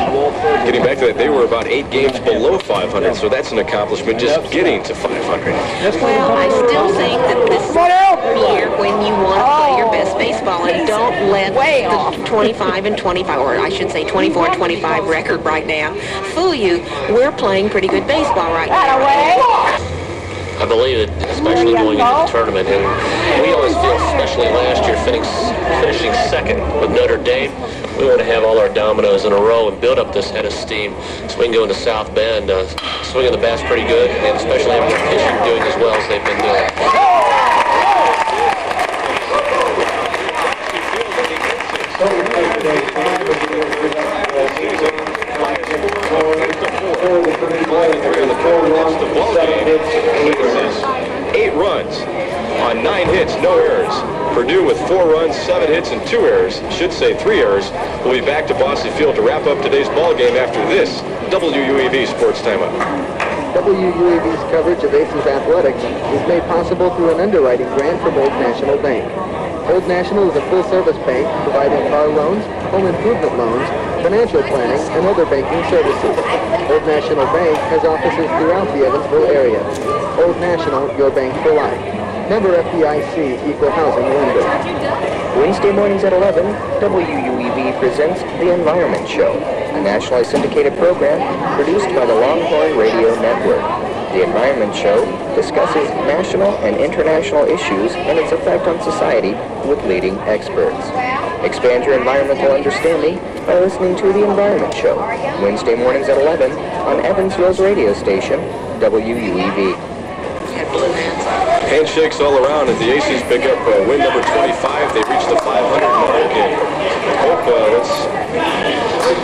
getting back to that, they were about 8 games below 500, so that's an accomplishment, just getting to 500. Well, I still think that this is the year when you want to play your best baseball, and don't let the 25 and 25, or I should say 24 and 25 record right now, fool you. We're playing pretty good baseball right now. I believe that, especially going into the tournament, and we always feel, especially last year, finishing second with Notre Dame, we want to have all our dominoes in a row and build up this head of steam so we can go into South Bend, swinging the bats pretty good, and especially having our pitching doing as well as they've been doing. The ball game is 8 runs on 9 hits, no errors. Purdue with 4 runs, 7 hits, and 2 errors. Should say 3 errors. We'll be back to Boston Field to wrap up today's ball game after this WUEV Sports Timeout. WUEV's coverage of Aces athletics is made possible through an underwriting grant from Old National Bank. Old National is a full-service bank providing car loans, home improvement loans, financial planning, and other banking services. Old National Bank has offices throughout the Evansville area. Old National, your bank for life. Member FDIC, Equal Housing Lender. Wednesday mornings at 11, WUEV presents The Environment Show, a nationally syndicated program produced by the Longhorn Radio Network. The Environment Show discusses national and international issues and its effect on society with leading experts. Expand your environmental understanding by listening to The Environment Show, Wednesday mornings at 11 on Evansville's radio station, WUEV. Handshakes all around as the Aces pick up win number 25. They reach the 500 mark, and Hope, let's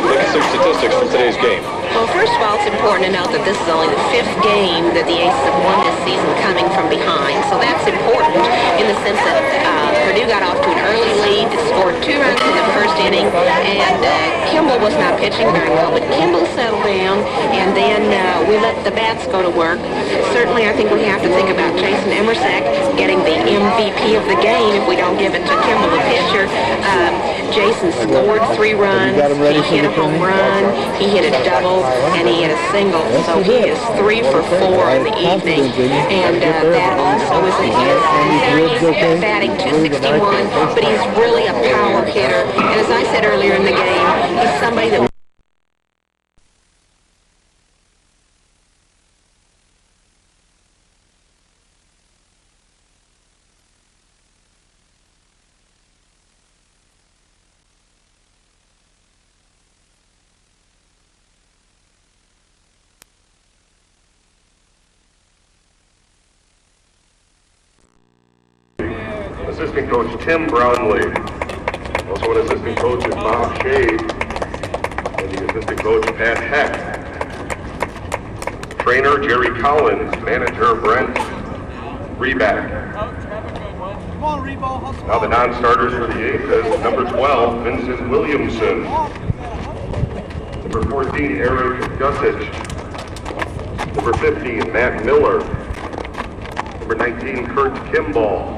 look at some statistics from today's game. Well, first of all, it's important to note that this is only the 5th game that the Aces have won this season coming from behind. So that's important in the sense that Purdue got off to an early lead, scored 2 runs in the first inning, and Kimball was not pitching very well, but Kimball settled down, and then we let the bats go to work. Certainly, I think we have to think about Jason Emersek getting the MVP of the game if we don't give it to Kimball, the pitcher. Jason scored 3 runs, he hit a home run, he hit a double, and he hit a single, so he is 3 for 4 in the evening, and that also is a hit. He's batting 261, but he's really a power hitter, and as I said earlier in the game, he's somebody that Assistant coach Tim Brownlee. Also an assistant coach is Bob Shade. And the assistant coach Pat Heck. Trainer Jerry Collins. Manager Brent Reback. Now the non-starters for the Aces. Number 12, Vincent Williamson. Number 14, Eric Gussich. Number 15, Matt Miller. Number 19, Kurt Kimball.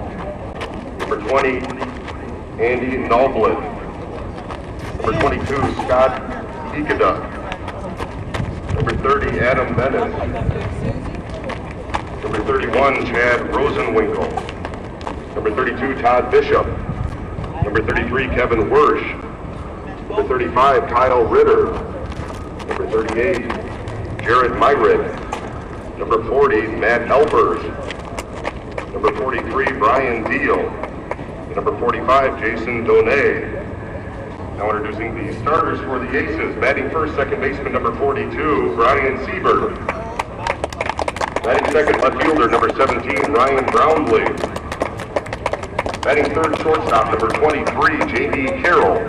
Number 20, Andy Noblin. Number 22, Scott Ikeda. Number 30, Adam Bennett. Number 31, Chad Rosenwinkel. Number 32, Todd Bishop. Number 33, Kevin Wersch. Number 35, Kyle Ritter. Number 38, Jared Myrick. Number 40, Matt Elpers. Number 43, Brian Deal. Number 45, Jason Donay. Now introducing the starters for the Aces. Batting first, second baseman, number 42, Brian Seibert. Batting second, left fielder, number 17, Ryan Brownlee. Batting third, shortstop, number 23, J.D. Carroll.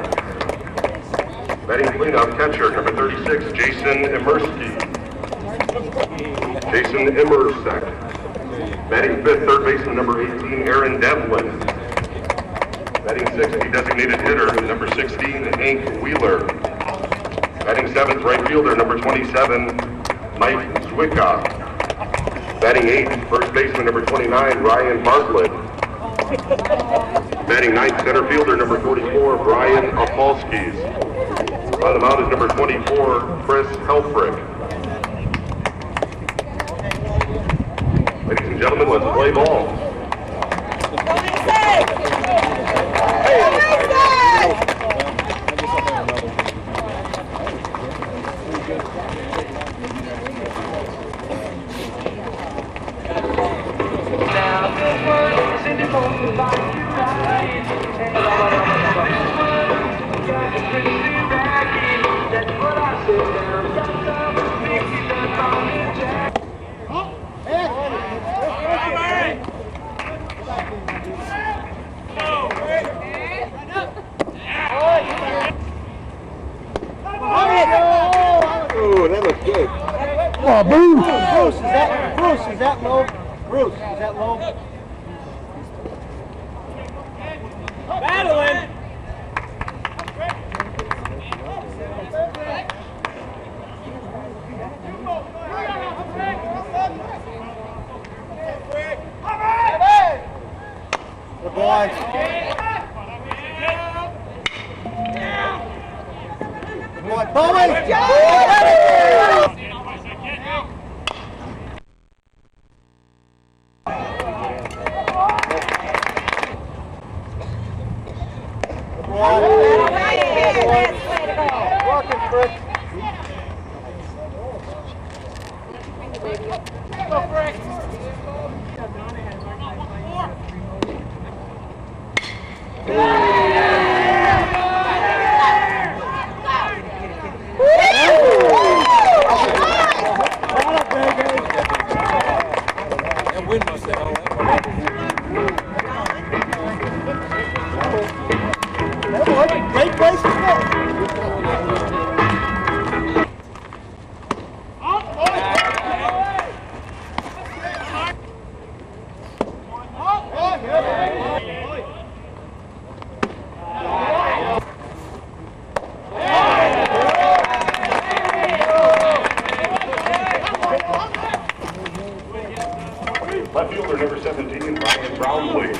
Batting cleanup, catcher, number 36, Jason Emersky. Jason Emersek. Batting fifth, third baseman, number 18, Aaron Devlin. Batting sixth, the designated hitter, number 16, Hank Wheeler. Batting seventh, right fielder, number 27, Mike Zwicka. Batting eighth, first baseman, number 29, Ryan Bartlett. Batting ninth, center fielder, number 44, Brian Apolskis. On the mound is number 24, Chris Helfrich. Ladies and gentlemen, let's play ball. Oh, Bruce! Bruce, is that low? Bruce, is that low? Battling! Good boy. Good boy, Bowie! Great place to go. Left fielder, number 17, Ryan Brownlee.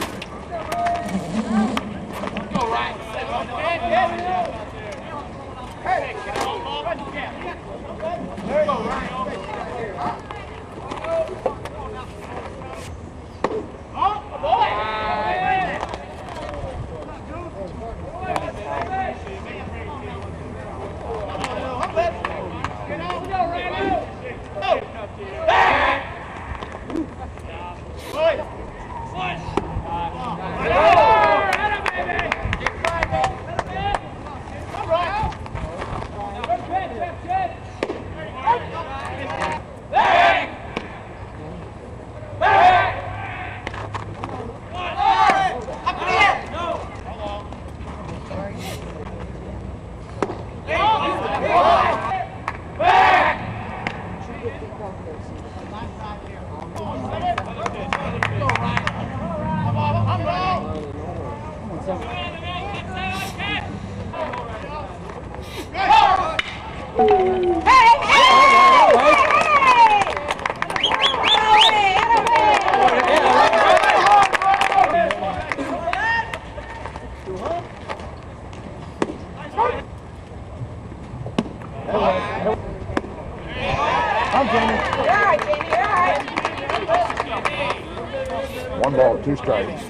1 ball, 2 strikes.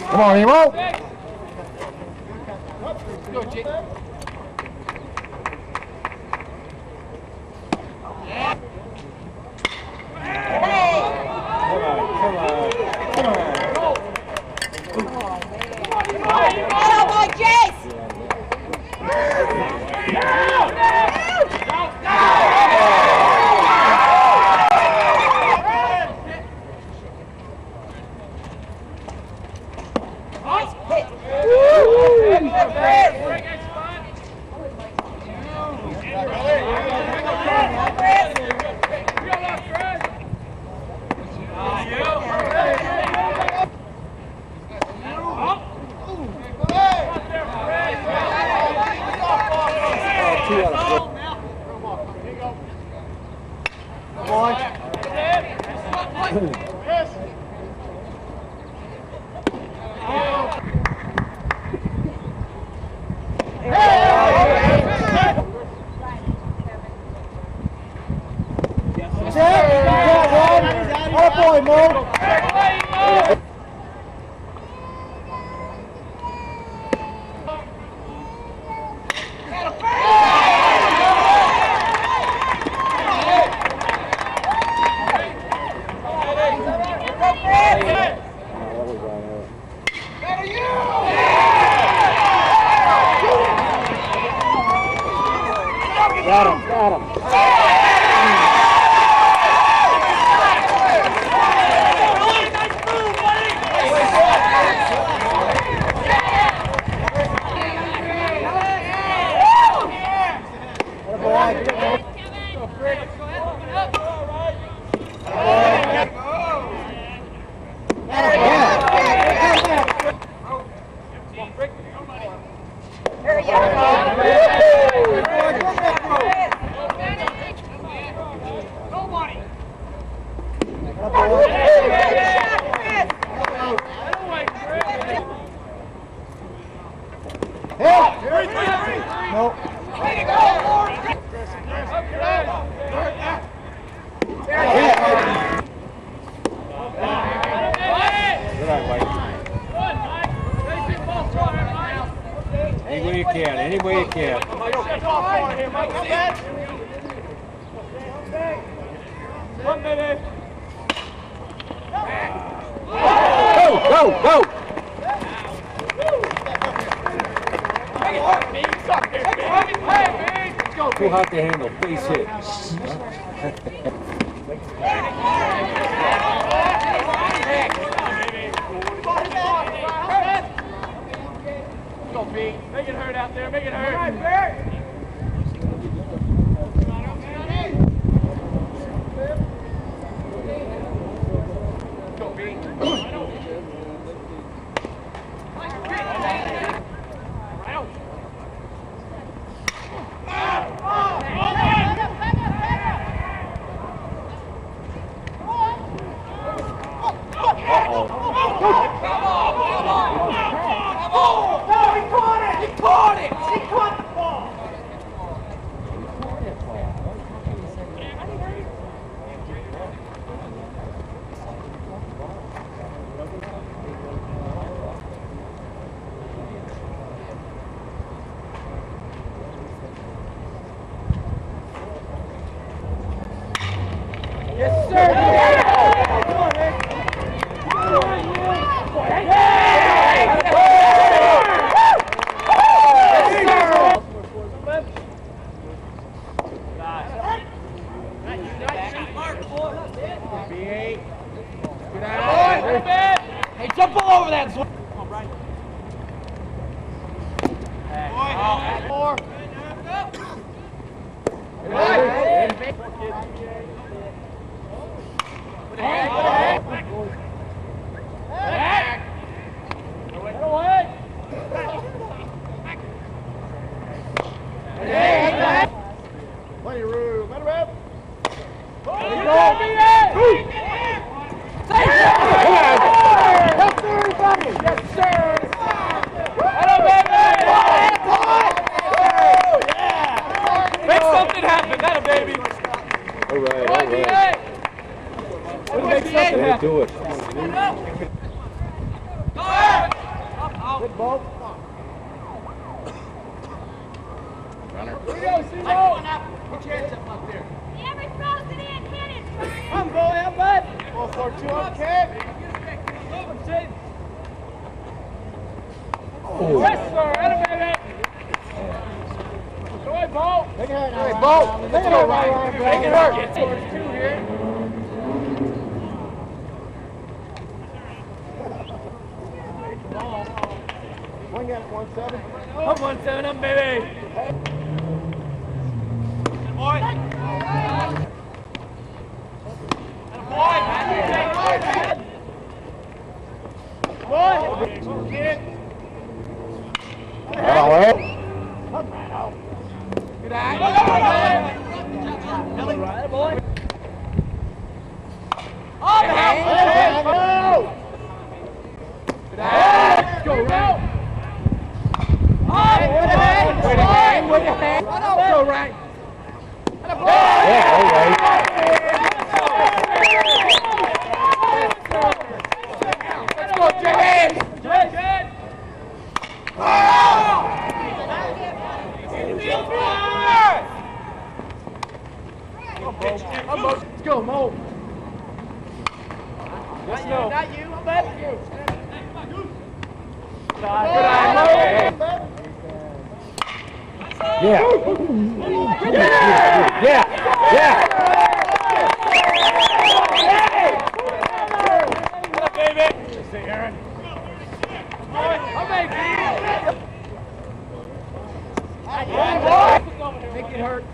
Come on, Emo. Too hot to handle, face hit. Go, Pete. Make it hurt out there. Make it hurt. Go, Pete. Hey, jump all over that. Come on, Brian. Four. Got it, baby. All right, all right. Let's do it. Good ball. Runner. Here we go, Seibert. Put your hands up there. Every throws it in, hit it. Come, go, yeah, bud. 4-4-2 on kick. Yes, sir. Atta baby. Go ahead, Bo. Make it hurt now. Hey, Bo. Make it hurt, Ryan. Make it hurt. Scores 2 here. One got 1-7. Come 1-7 up, baby. Boy. Good eye. Boy. Go, right. Go, right. Yeah, all right. Let's go, Jay. Let's go, Mo. Let's go. Not you, but you. Good eye, Mo. Yeah. Yeah. Yeah. Baby. Say, Aaron. I'll make it. Make it hurt.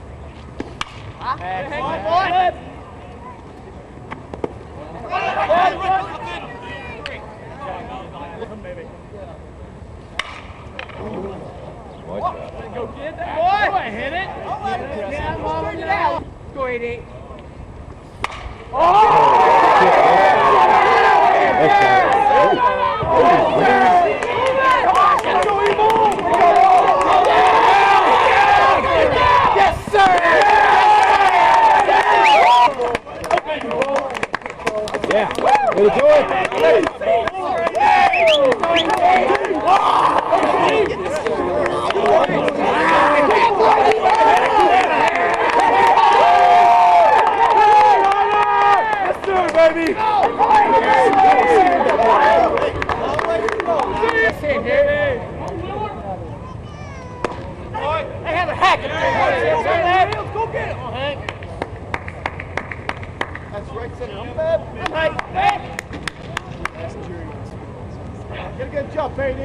Go get that boy. Go ahead, hit it. Yeah, Mom, bring it out. Go 8-8. Yes, sir. Yeah. Way to do it. Baby! They have a hack in there. Go get it. That's right center. Get a good jump, AD.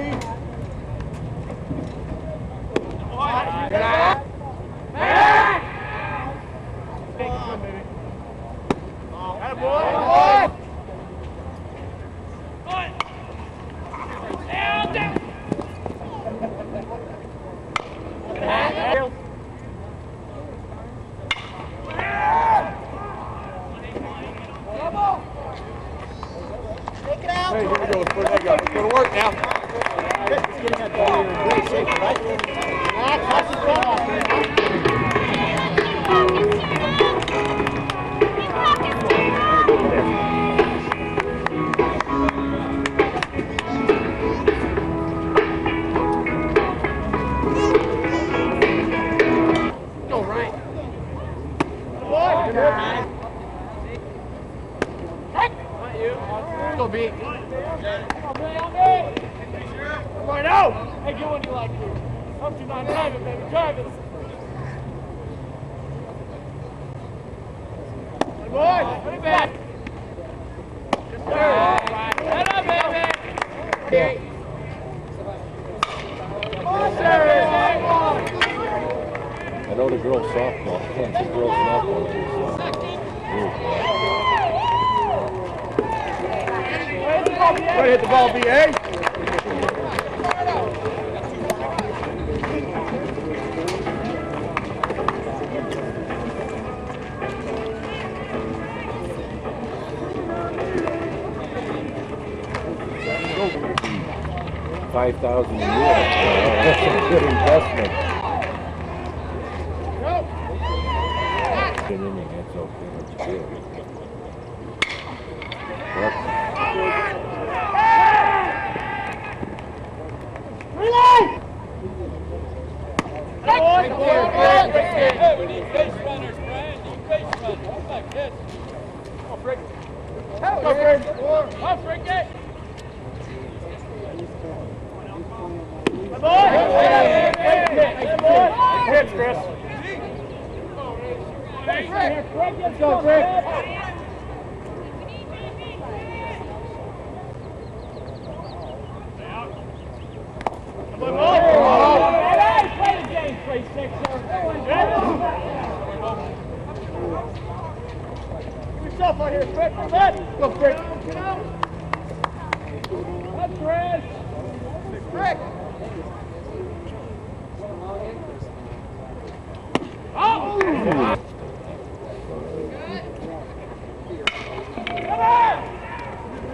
Take it out. Hey, here we go. Let's go to work now. Getting that ball here in great shape, right? That's the ball. 9-11, baby. Drive it. Good boy. Put it back. Yes, sir. Head up, baby. Okay. I know the girls softball. I can't see girls softball. Try to hit the ball, B.A. $5,000 a year. That's a good investment. Good inning, that's okay, that's good. Relay! We need base runners, Brian. Need base runners. Come back, kids. Come on, Frick. Go, Frick. Come on, Fricky. Come on. Pitch, Chris. Let's go, Frick. Yourself out here, Frick. Go, Frick. That's Chris. Frick. Oh! Come on!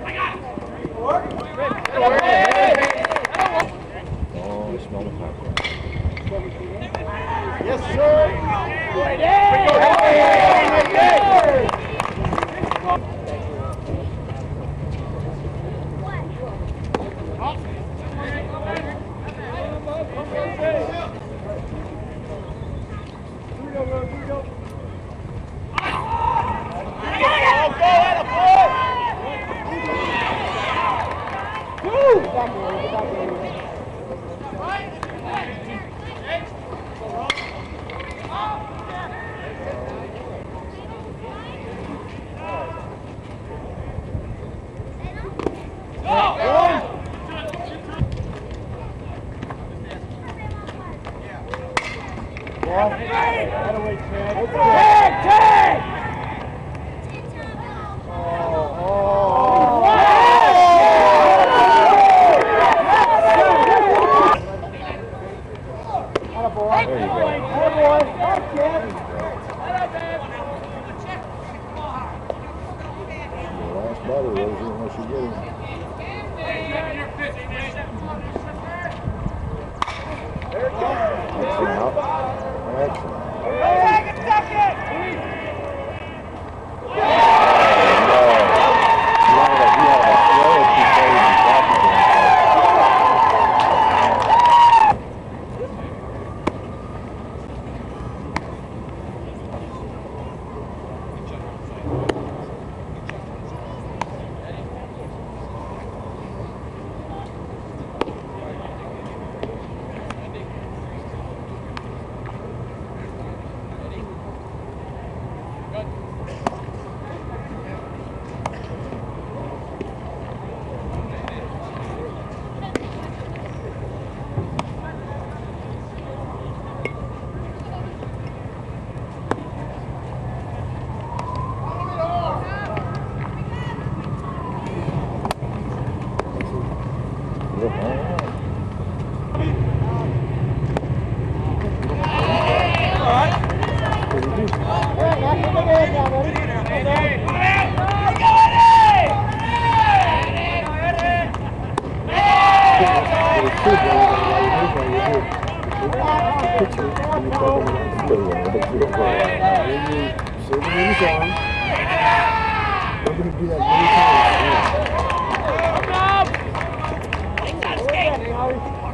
I got it. Oh, I smell the popcorn. Yes, sir.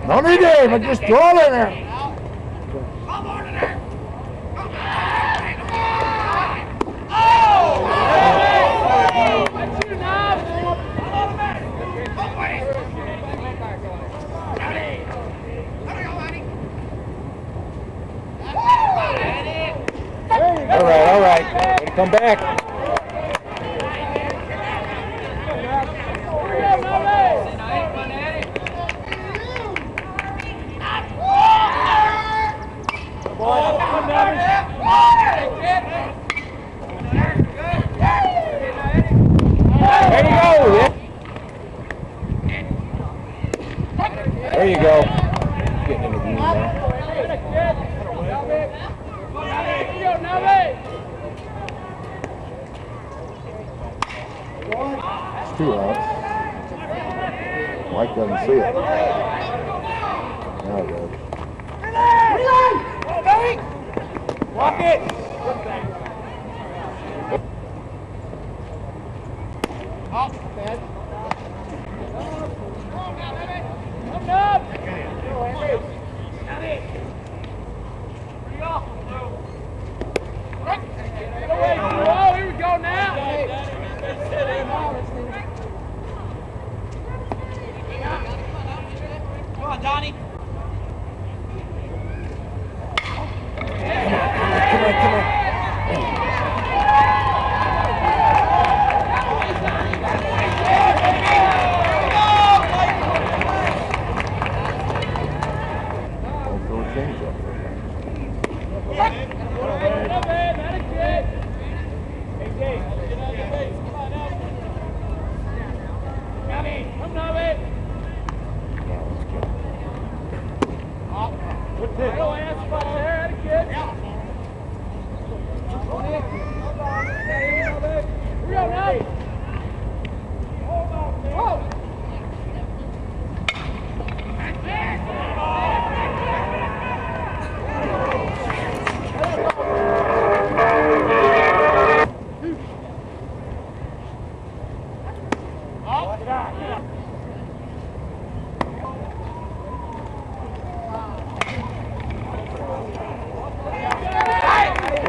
No need Dave, I just throw it in there. All right. Way to come back. There you go. Getting in the groove now. It's 2 outs. Mike doesn't see it. Now it does. Walk it!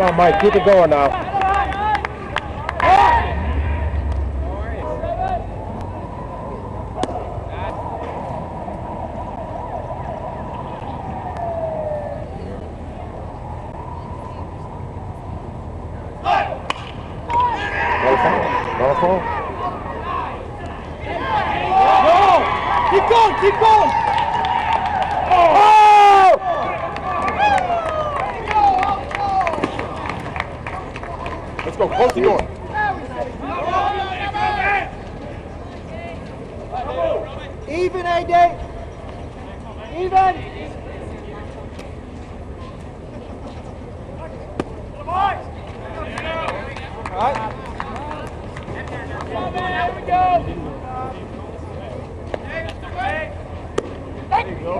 Come on, Mike, keep it going now. Keep going, keep going! Let's go, close the door. Even, AD! Even! All right. Here we go! There you go.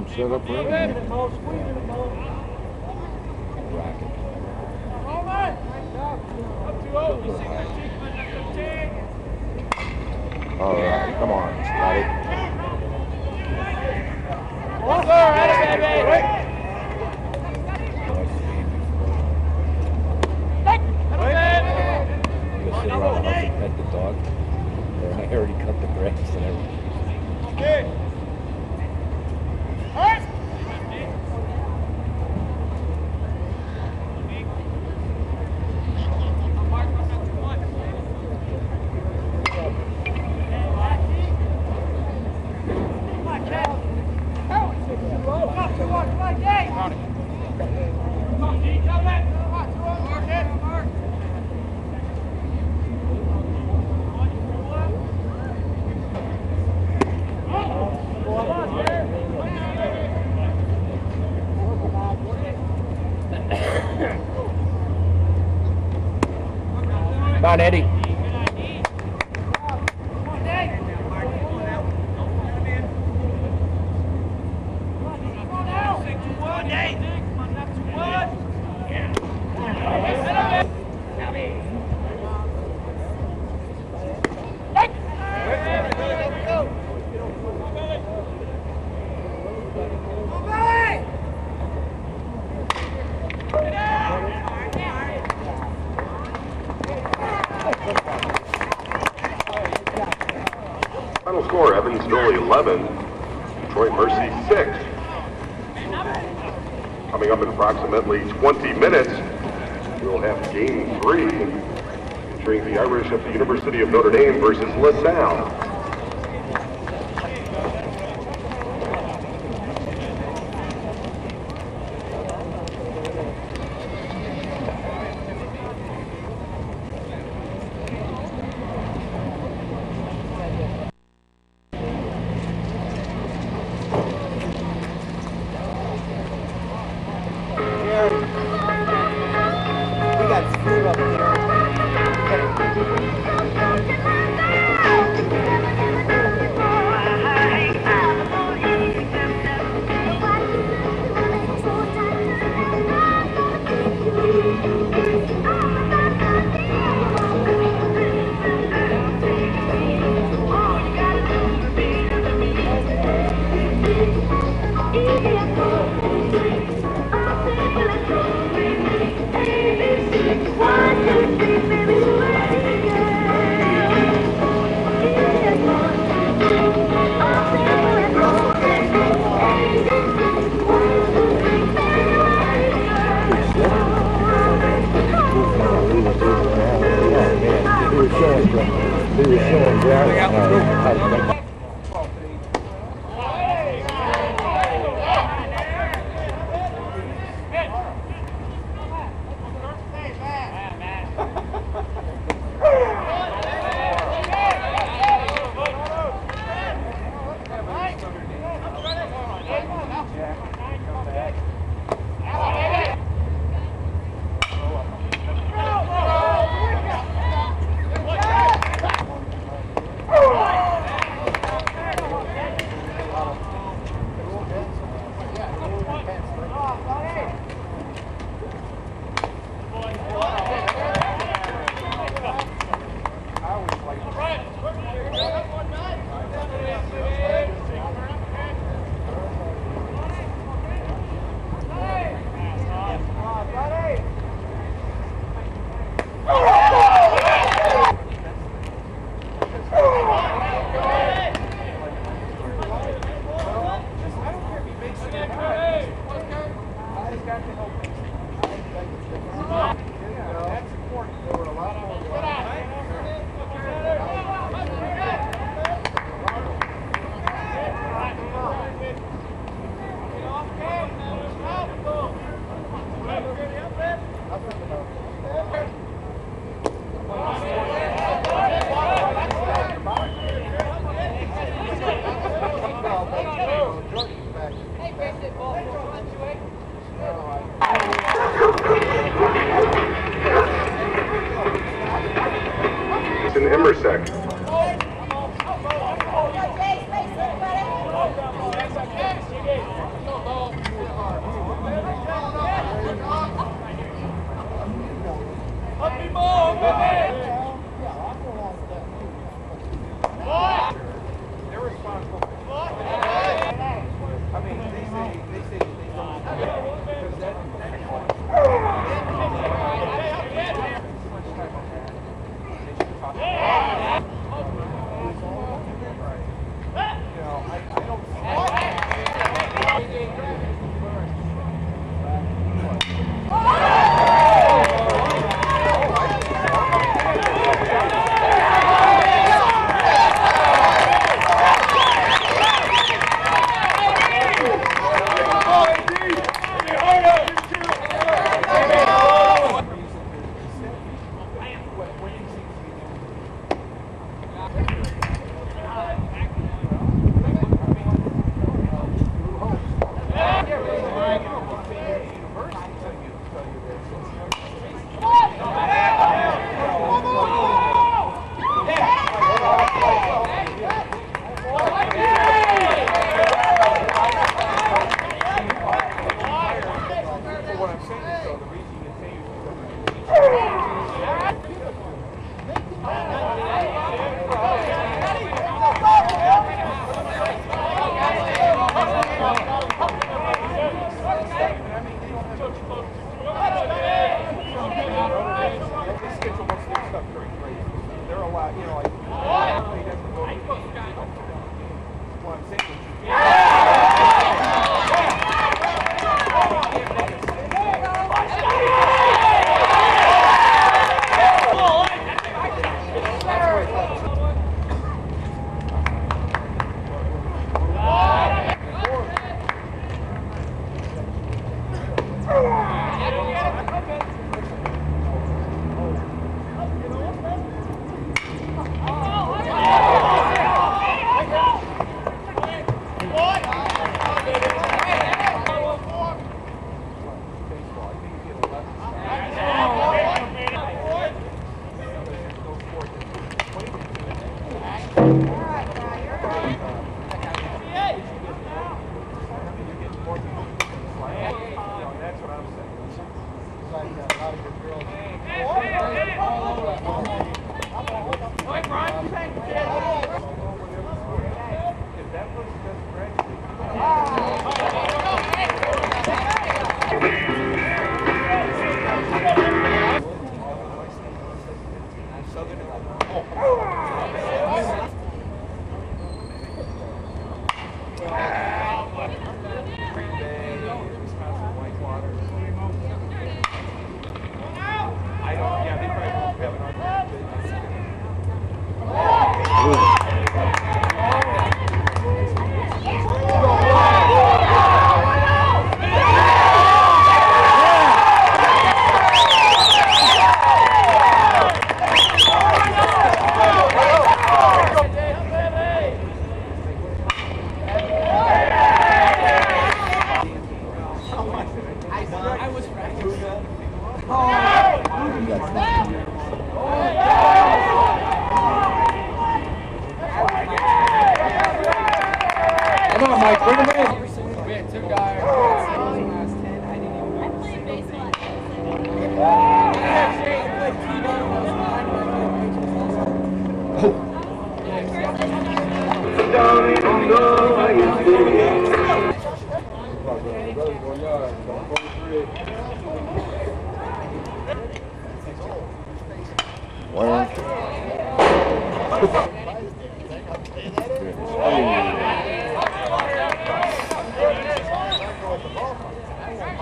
Set up right Racket. All right, come on, Scotty. You sit around and pet the dog. I already cut the grass and everything. Come on, Eddie. Final score, Evansville 11, Detroit Mercy 6. Coming up in approximately 20 minutes, we'll have game 3, featuring the Irish of the University of Notre Dame versus LaSalle. We got screwed up here. showing ground.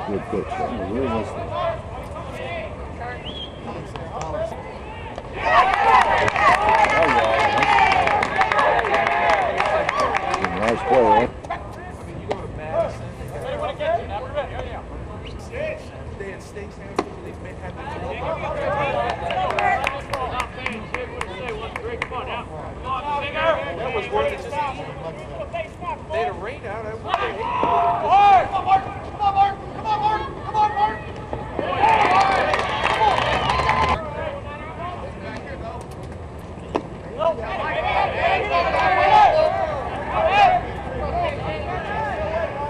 Good pitch. Really nice thing. Nice play, right? That was one that just they had a rain out. I would have Come on, Mark! Come on, Mark! Come on, Mark! Come on, Mark!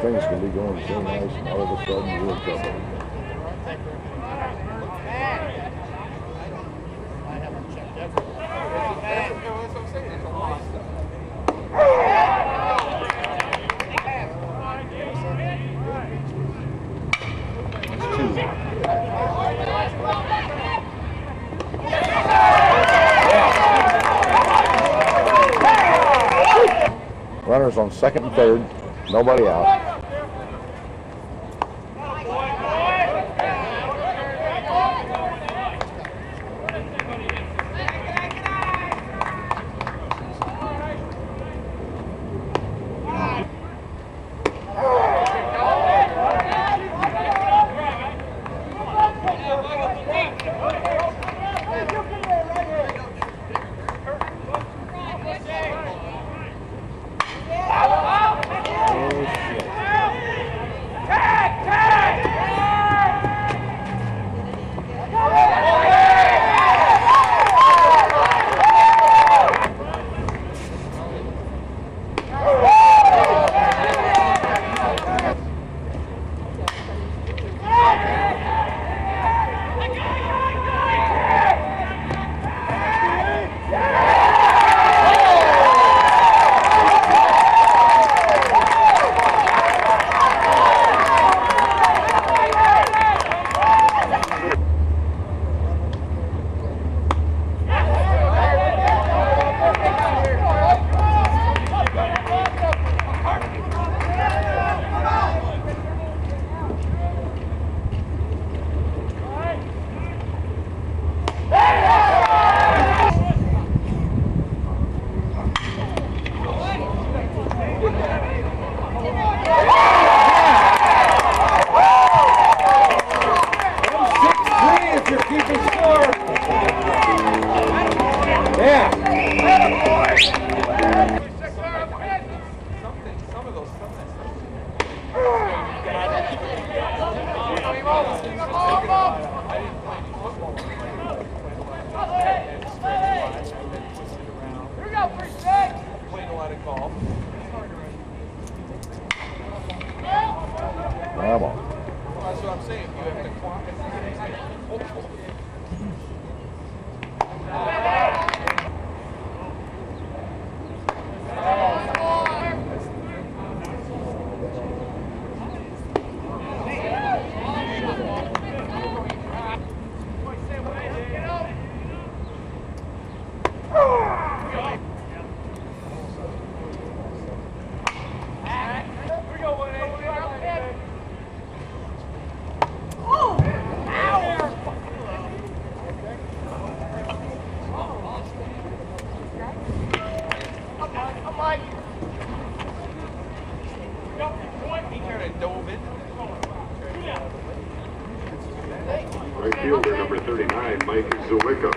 Things can be going so nice, and all of a sudden you're in trouble. Runners on second and third, nobody out. Come on. That's what I'm saying. You have to Right fielder number 39, Mike Zawicka.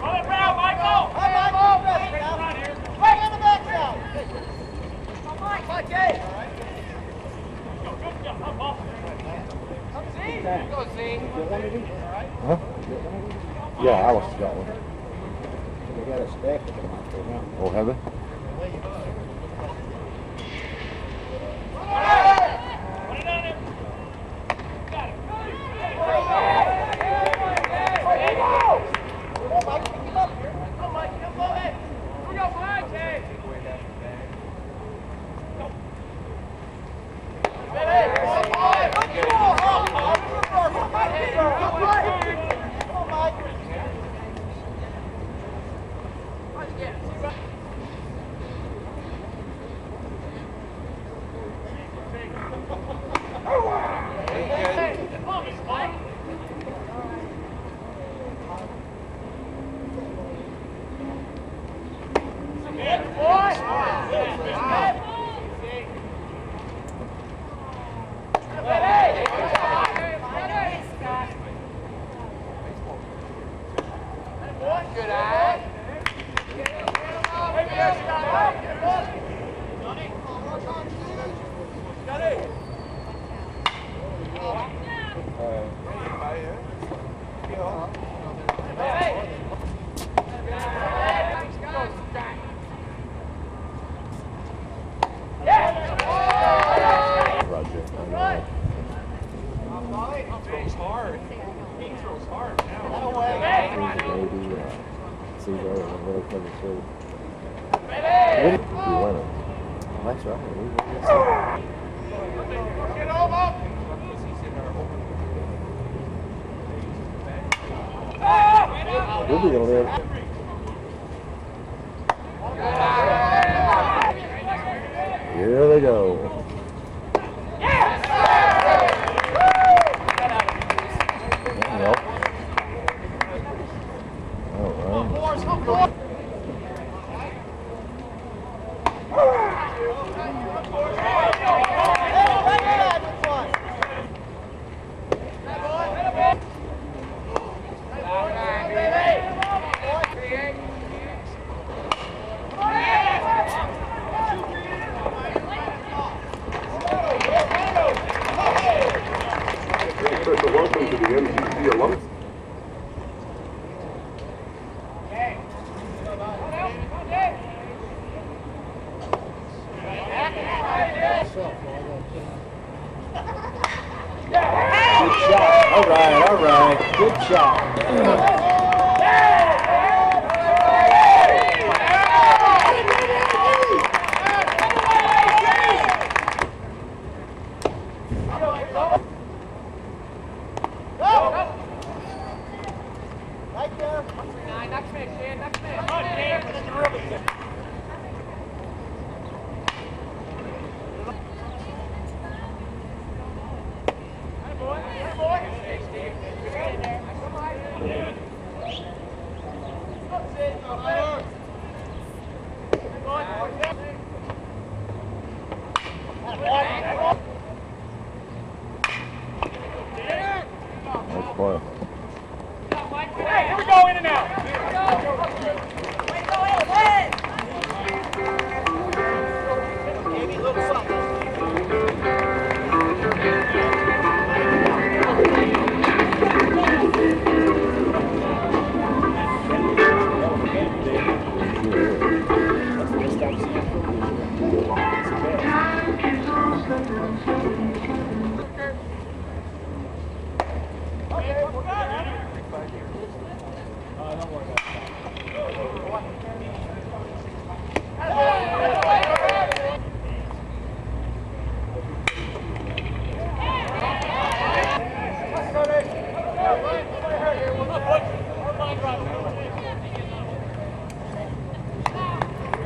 Roll it round, Michael! Right on the back now! Come on, Mike! Go, Z. Huh? Yeah, Alice got one. They got a stack of them out there now. Oh, have they? Seibert and really coming through. You win it. That's right. We'll be able to live. Here they go. Special welcome to the MCC alumni. Good shot. All right. Good shot. Hey, here we go, in and out. Maybe a little something.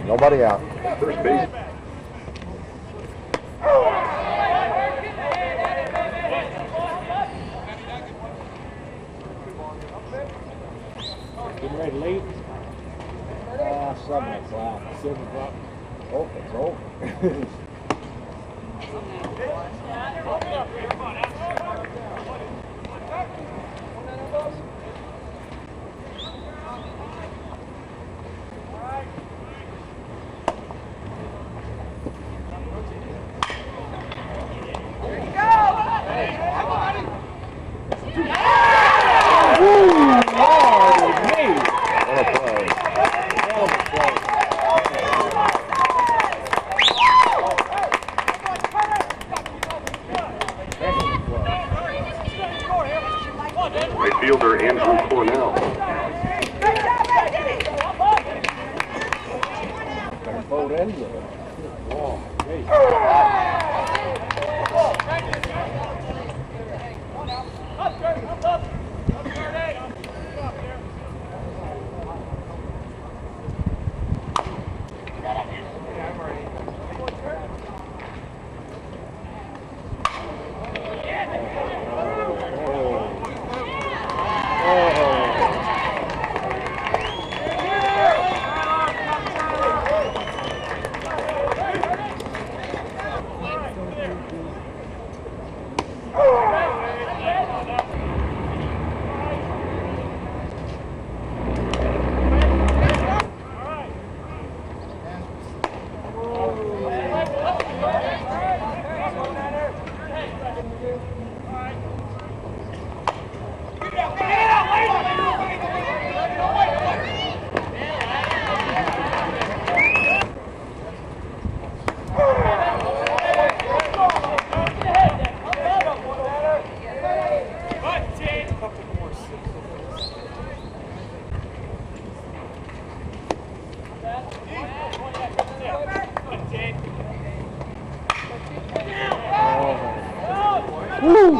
Nobody out. First base. Getting ready to leave. 7 o'clock. 7 o'clock. Oh, it's over. Right fielder Andrew Cornell. Fold into it. Wow. Woo!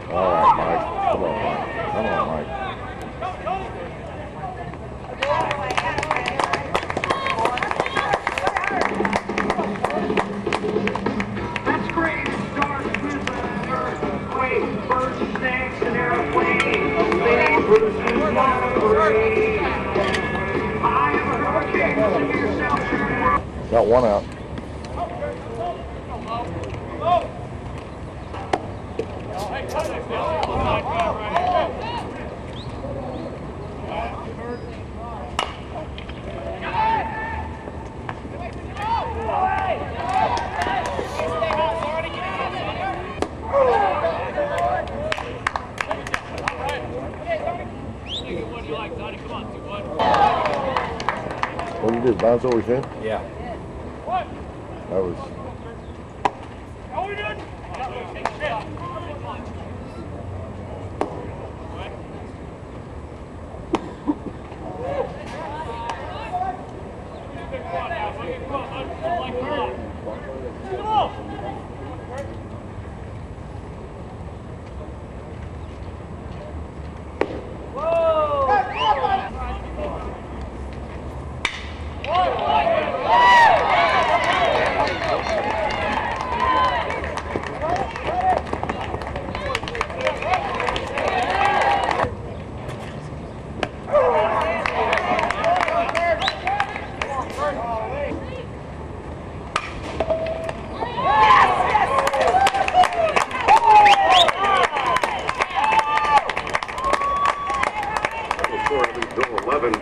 All right, Mike. Come on, Mike. Come on, Mike. That's great. Starts with an earthquake. First, next, an airplane. Then Bruce's lottery. I am a hurricane. Give yourself your Got one out. What did you do? Bounce over his head? Yeah. That was.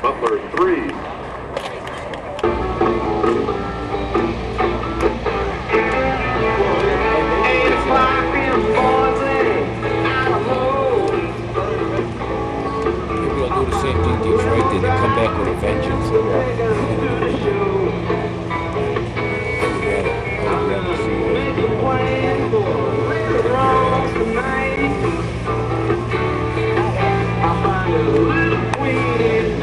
Butler 3. Maybe I'll do the same thing Detroit did and come back with a vengeance. I find a little queen,